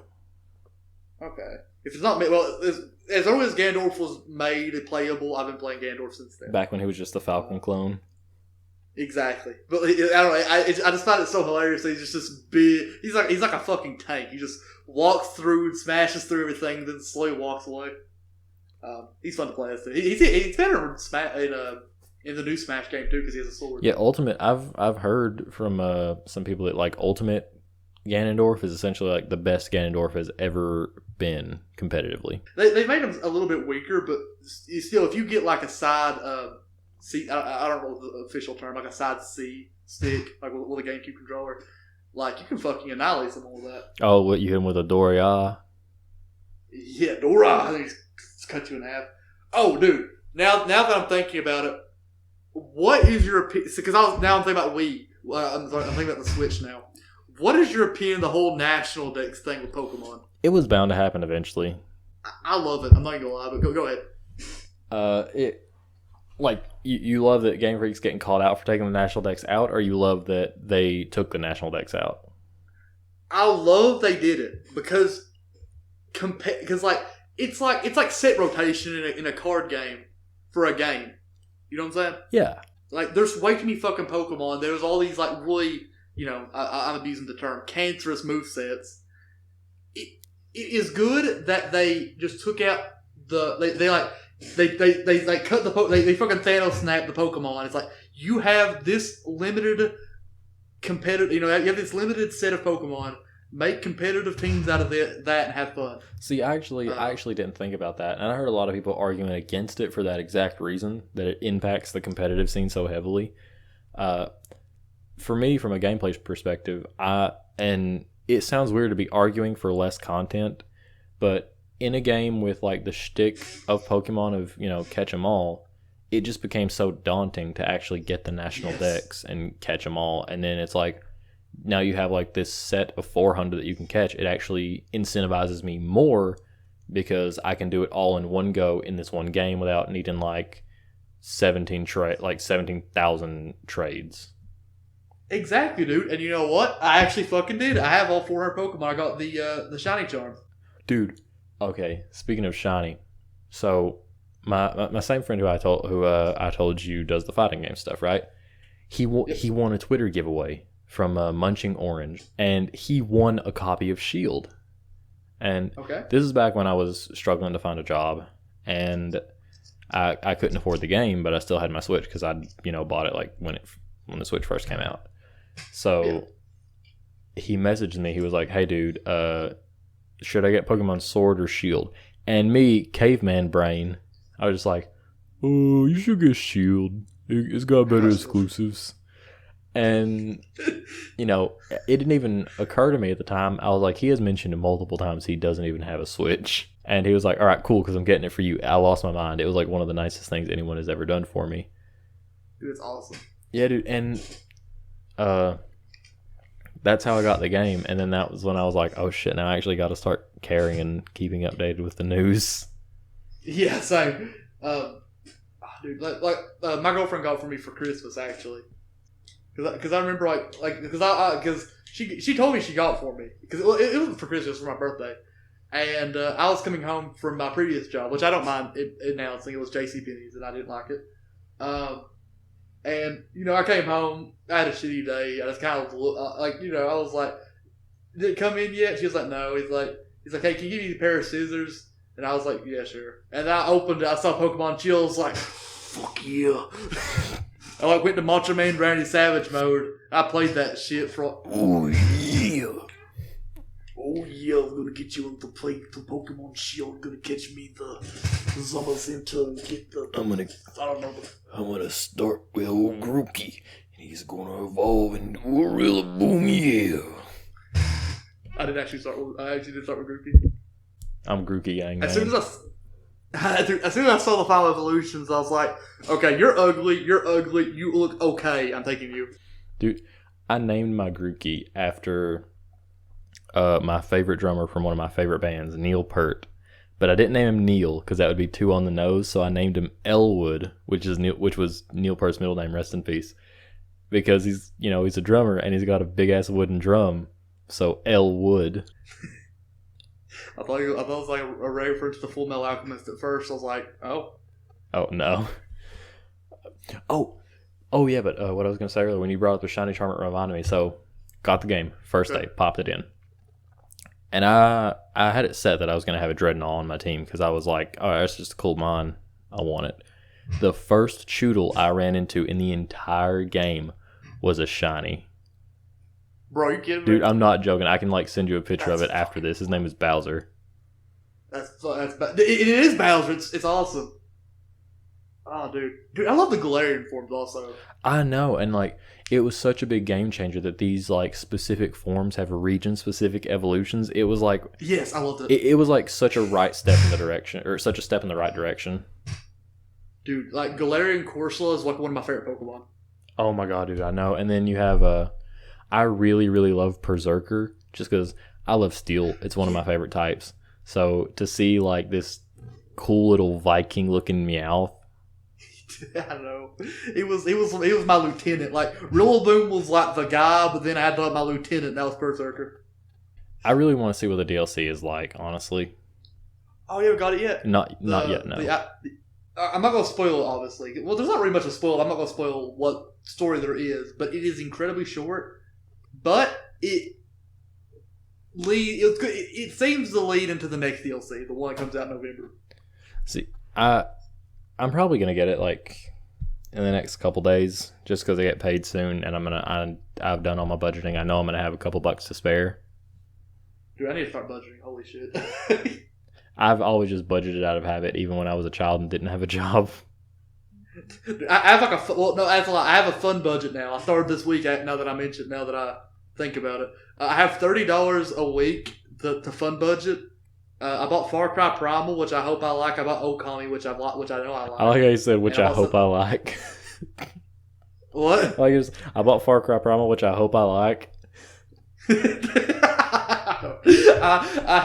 Okay, if it's not as long as Ganondorf was made playable, I've been playing Ganondorf since then. Back when he was just the Falcon clone. Exactly, but I don't know. I just find it so hilarious that he's just this big. He's like a fucking tank. He just walks through and smashes through everything, then slowly walks away. He's fun to play as too. He's better in the new Smash game too because he has a sword. Yeah, Ultimate. I've heard from some people that like Ultimate Ganondorf is essentially like the best Ganondorf has ever been competitively. They made him a little bit weaker, but still, if you get like a side. I don't know the official term, like a side C stick, like with a GameCube controller, like you can fucking annihilate someone with that. Oh, what, you hit him with a Doria? Yeah, Dora. I think he's cut you in half. Oh, dude. Now that I'm thinking about it, what is your opinion? Because I'm thinking about Wii. I'm thinking about the Switch now. What is your opinion of the whole National Dex thing with Pokemon? It was bound to happen eventually. I love it. I'm not gonna lie, but go ahead. Like, you love that Game Freak's getting called out for taking the National Dex out, or you love that they took the National Dex out? I love they did it because like it's like set rotation in a card game for a game. You know what I'm saying? Yeah. Like, there's way too many fucking Pokemon. There's all these like really, I'm abusing the term, cancerous movesets. It is good that they just took out They cut they fucking Thanos snapped the Pokemon. It's like, you have this limited competitive, you have this limited set of Pokemon. Make competitive teams out of that and have fun. See, I actually didn't think about that, and I heard a lot of people arguing against it for that exact reason, that it impacts the competitive scene so heavily. For me, from a gameplay perspective, and it sounds weird to be arguing for less content, but in a game with like the shtick of Pokemon of catch them all, it just became so daunting to actually get the National Dex and catch them all. And then it's like, now you have like this set of 400 that you can catch. It actually incentivizes me more because I can do it all in one go in this one game without needing like 17,000 trades. Exactly, dude. And you know what? I actually fucking did. I have all 400 Pokemon. I got the shiny charm. Dude. Okay, speaking of shiny, so my same friend who I told you does the fighting game stuff, right? He won a Twitter giveaway from Munching Orange, and he won a copy of Shield. And this is back when I was struggling to find a job, and I couldn't afford the game, but I still had my Switch because I'd bought it like when the Switch first came out. So he messaged me. He was like, "Hey, dude, should I get Pokemon Sword or Shield?" And me, caveman brain, I was just like, "Oh, you should get Shield. It's got better exclusives." And, it didn't even occur to me at the time. I was like, he has mentioned it multiple times he doesn't even have a Switch. And he was like, "All right, cool, because I'm getting it for you." I lost my mind. It was like one of the nicest things anyone has ever done for me. Dude, it's awesome. Yeah, dude. And that's how I got the game. And then that was when I was like, oh shit, now I actually got to start caring and keeping updated with the news. Yeah, same. Dude, my girlfriend got for me for Christmas, actually. Because I remember because she told me she got it for me because it wasn't for Christmas, for my birthday, and I was coming home from my previous job, which I don't mind announcing. It was JCPenney's and I didn't like it. And I came home. I had a shitty day. I just kind of I was like, "Did it come in yet?" She was like, "No." He's like, "Hey, can you give me a pair of scissors?" And I was like, "Yeah, sure." And I opened it. I saw Pokemon Chills. Like, fuck yeah. I went to Macho Man Randy Savage mode. I played that shit for. Oh yeah. Oh yeah, I'm gonna get you into play the Pokemon Shield. Gonna catch me the Zamazenta and get the. I don't know. I'm gonna start with old Grookey, and he's gonna evolve into a real boom, yeah. I actually did start with Grookey. I'm Grookey gang. As soon as I saw the final evolutions, I was like, okay, you're ugly, you look okay, I'm taking you. Dude, I named my Grookey after my favorite drummer from one of my favorite bands, Neil Peart. But I didn't name him Neil because that would be too on the nose, so I named him Elwood, which was Neil Peart's middle name, rest in peace. Because he's a drummer and he's got a big ass wooden drum, so Elwood. I thought it was like a reference to Full Metal Alchemist at first. I was like, oh. Oh, no. Oh yeah, but what I was going to say earlier, when you brought up the Shiny Charm, it reminded me. So, got the game, first day, popped it in. And I had it set that I was going to have a Dreadnought on my team because I was like, oh, that's just a cool mon. I want it. The first Choodle I ran into in the entire game was a Shiny. Bro, you kidding me? Dude, I'm not joking. I can send you a picture of it after this. His name is Bowser. It is Bowser. It's awesome. Oh, dude, I love the Galarian forms also. I know, and it was such a big game changer that these specific forms have region specific evolutions. It was yes, I loved it. It was such a step in the right direction. Dude, Galarian Corsola is one of my favorite Pokemon. Oh my god, dude, I know. And then you have I really, really love Berserker just because I love Steel. It's one of my favorite types. So to see this cool little Viking looking Meowth. I know. It was my lieutenant. Rillaboom was the guy, but then I had my lieutenant, and that was Berserker. I really want to see what the DLC is like, honestly. Oh, you haven't got it yet? Not yet, no. I'm not going to spoil it, obviously. Well, there's not really much to spoil. I'm not going to spoil what story there is, but it is incredibly short. But it seems to lead into the next DLC, the one that comes out in November. See, I'm probably gonna get it in the next couple days, just because I get paid soon, and I've done all my budgeting. I know I'm gonna have a couple bucks to spare. Dude, I need to start budgeting. Holy shit! I've always just budgeted out of habit, even when I was a child and didn't have a job. Dude, I have I have a fun budget now. I started this week. Now that I think about it, I have $30 a week to fun budget. I bought Far Cry Primal, which I hope I like. I bought Okami, which I know I like. I like how you said, which I hope I like. What? I bought Far Cry Primal, which I hope I like. I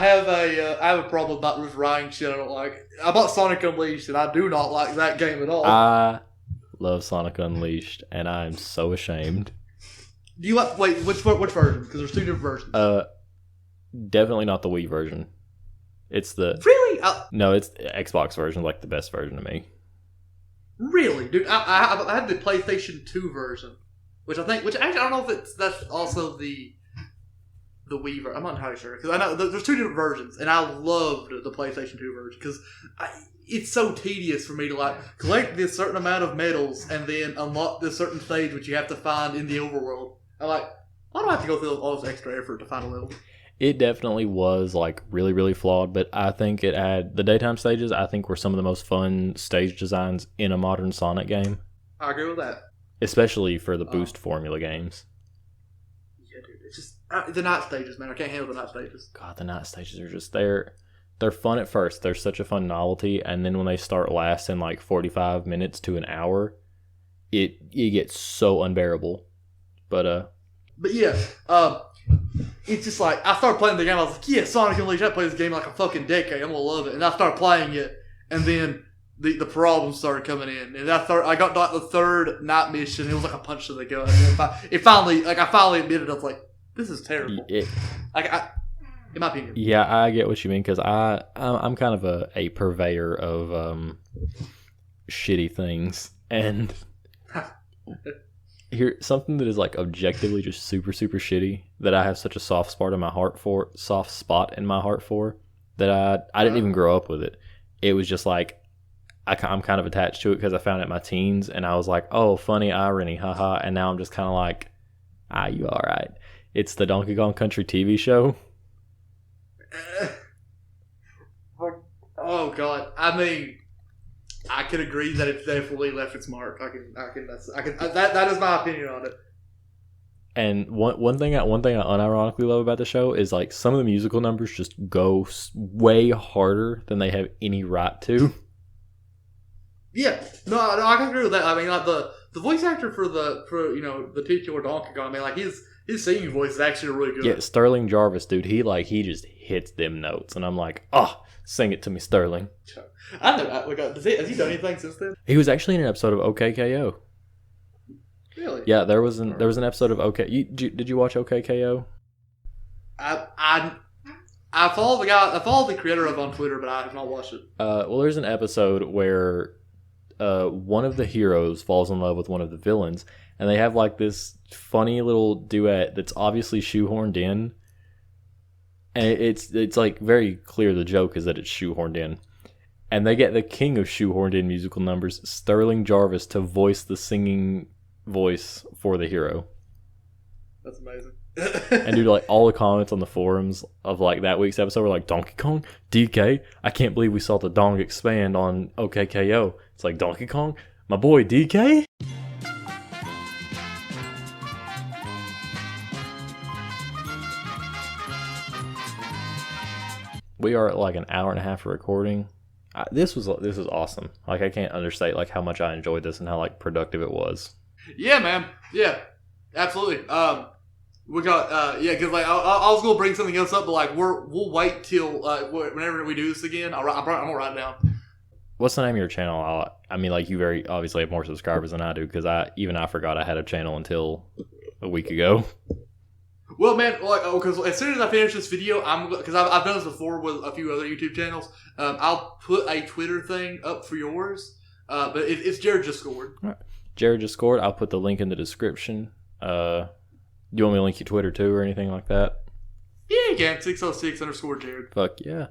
have a problem with writing shit I don't like. I bought Sonic Unleashed, and I do not like that game at all. I love Sonic Unleashed, and I am so ashamed. Do you like? Wait, which version? Because there's two different versions. Definitely not the Wii version. It's the really no, it's the Xbox version, the best version to me. Really, dude, I had the PlayStation 2 version, which actually I don't know if that's also the Wii version. I'm not entirely sure because I know there's two different versions, and I loved the PlayStation 2 version because it's so tedious for me to collect this certain amount of medals and then unlock this certain stage which you have to find in the overworld. Why do I have to go through all this extra effort to find a level? It definitely was really, really flawed, but I think it had the daytime stages. I think were some of the most fun stage designs in a modern Sonic game. I agree with that, especially for the boost formula games. Yeah, dude, it's just the night stages, man. I can't handle the night stages. God, the night stages are just they're fun at first. They're such a fun novelty, and then when they start lasting 45 minutes to an hour, it gets so unbearable. But yeah, it's just I started playing the game. I was like, yeah, Sonic Unleashed. I played this game a fucking decade. I'm gonna love it. And I started playing it, and then the problems started coming in, and I got like the third night mission. It was like a punch to the gut. And I finally admitted, I was like, this is terrible. In my opinion. Yeah, I get what you mean, because I'm kind of a purveyor of shitty things, and here something that is like objectively just super super shitty that I have such a soft spot in my heart for that I didn't even grow up with it. It was just like I'm kind of attached to it because I found it in my teens, and I was like, oh, funny irony, haha. And now I'm just kind of like, you all right. It's the Donkey Kong Country TV show. Oh god, I mean, I can agree that it definitely left its mark. That is my opinion on it. And one thing I unironically love about the show is like some of the musical numbers just go way harder than they have any right to. Yeah, no, I can agree with that. I mean, like the voice actor for the titular Donkey Kong, I mean, like his singing voice is actually really good. Yeah, Sterling Jarvis, dude, he just hits them notes, and I'm like, sing it to me, Sterling. I know. Has he done anything since then? He was actually in an episode of OKKO. Really? Yeah, there was an episode of OK. Did you watch OKKO? I follow the guy. I follow the creator of on Twitter, but I have not watched it. Well, there's an episode where one of the heroes falls in love with one of the villains, and they have like this funny little duet that's obviously shoehorned in, and it's like very clear the joke is that it's shoehorned in, and they get the king of shoehorned in musical numbers, Sterling Jarvis, to voice the singing voice for the hero. That's amazing. And dude, like all the comments on the forums of like that week's episode were like, Donkey Kong, DK, I can't believe we saw the dong expand on OKKO. It's like, Donkey Kong, my boy DK. We are at like an hour and a half of recording. This was awesome. Like I can't understate like how much I enjoyed this and how like productive it was. Yeah, man. Yeah, absolutely. We got because like I was gonna bring something else up, but like we'll wait till whenever we do this again. I'm gonna write it down. What's the name of your channel? I mean, like you very obviously have more subscribers than I do because I forgot I had a channel until a week ago. Well, man, like because as soon as I finish this video, because I've done this before with a few other YouTube channels. I'll put a Twitter thing up for yours, but it's Jared Just Scored. All right. Jared Just Scored. I'll put the link in the description. Do you want me to link your Twitter too or anything like that? Yeah, you can. 606_Jared. Fuck yeah.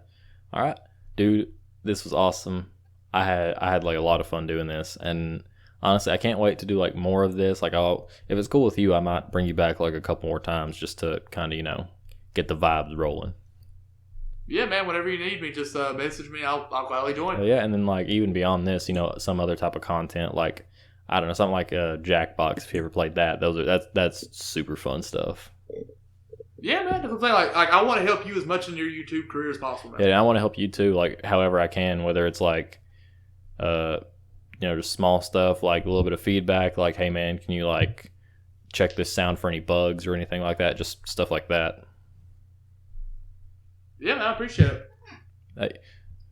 All right. Dude, this was awesome. I had like a lot of fun doing this, and honestly, I can't wait to do like more of this. Like if it's cool with you, I might bring you back like a couple more times just to kind of, get the vibes rolling. Yeah, man, whenever you need me, just message me. I'll gladly join. Yeah, and then like even beyond this, some other type of content, like I don't know, something like Jackbox. If you ever played that, that's super fun stuff. Yeah, man. That's what I'm saying. Like I want to help you as much in your YouTube career as possible, man. Yeah, and I want to help you too. Like however I can, whether it's like, just small stuff, like a little bit of feedback, like, hey man, can you like check this sound for any bugs or anything like that? Just stuff like that. Yeah, man, I appreciate it. Hey,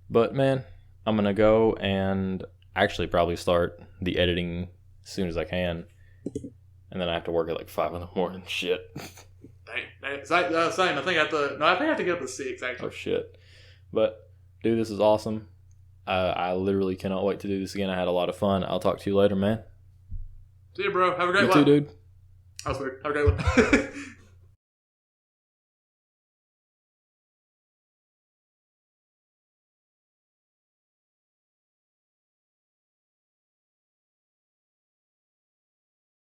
but man, I'm gonna go and actually probably start the editing as soon as I can, and then I have to work at like 5 a.m. Shit. Dang. Same. I think I have to get up at 6 actually. Oh shit. But dude, this is awesome. I literally cannot wait to do this again. I had a lot of fun. I'll talk to you later, man. See you, bro. Have a great one. You too, dude. That was weird. Have a great one.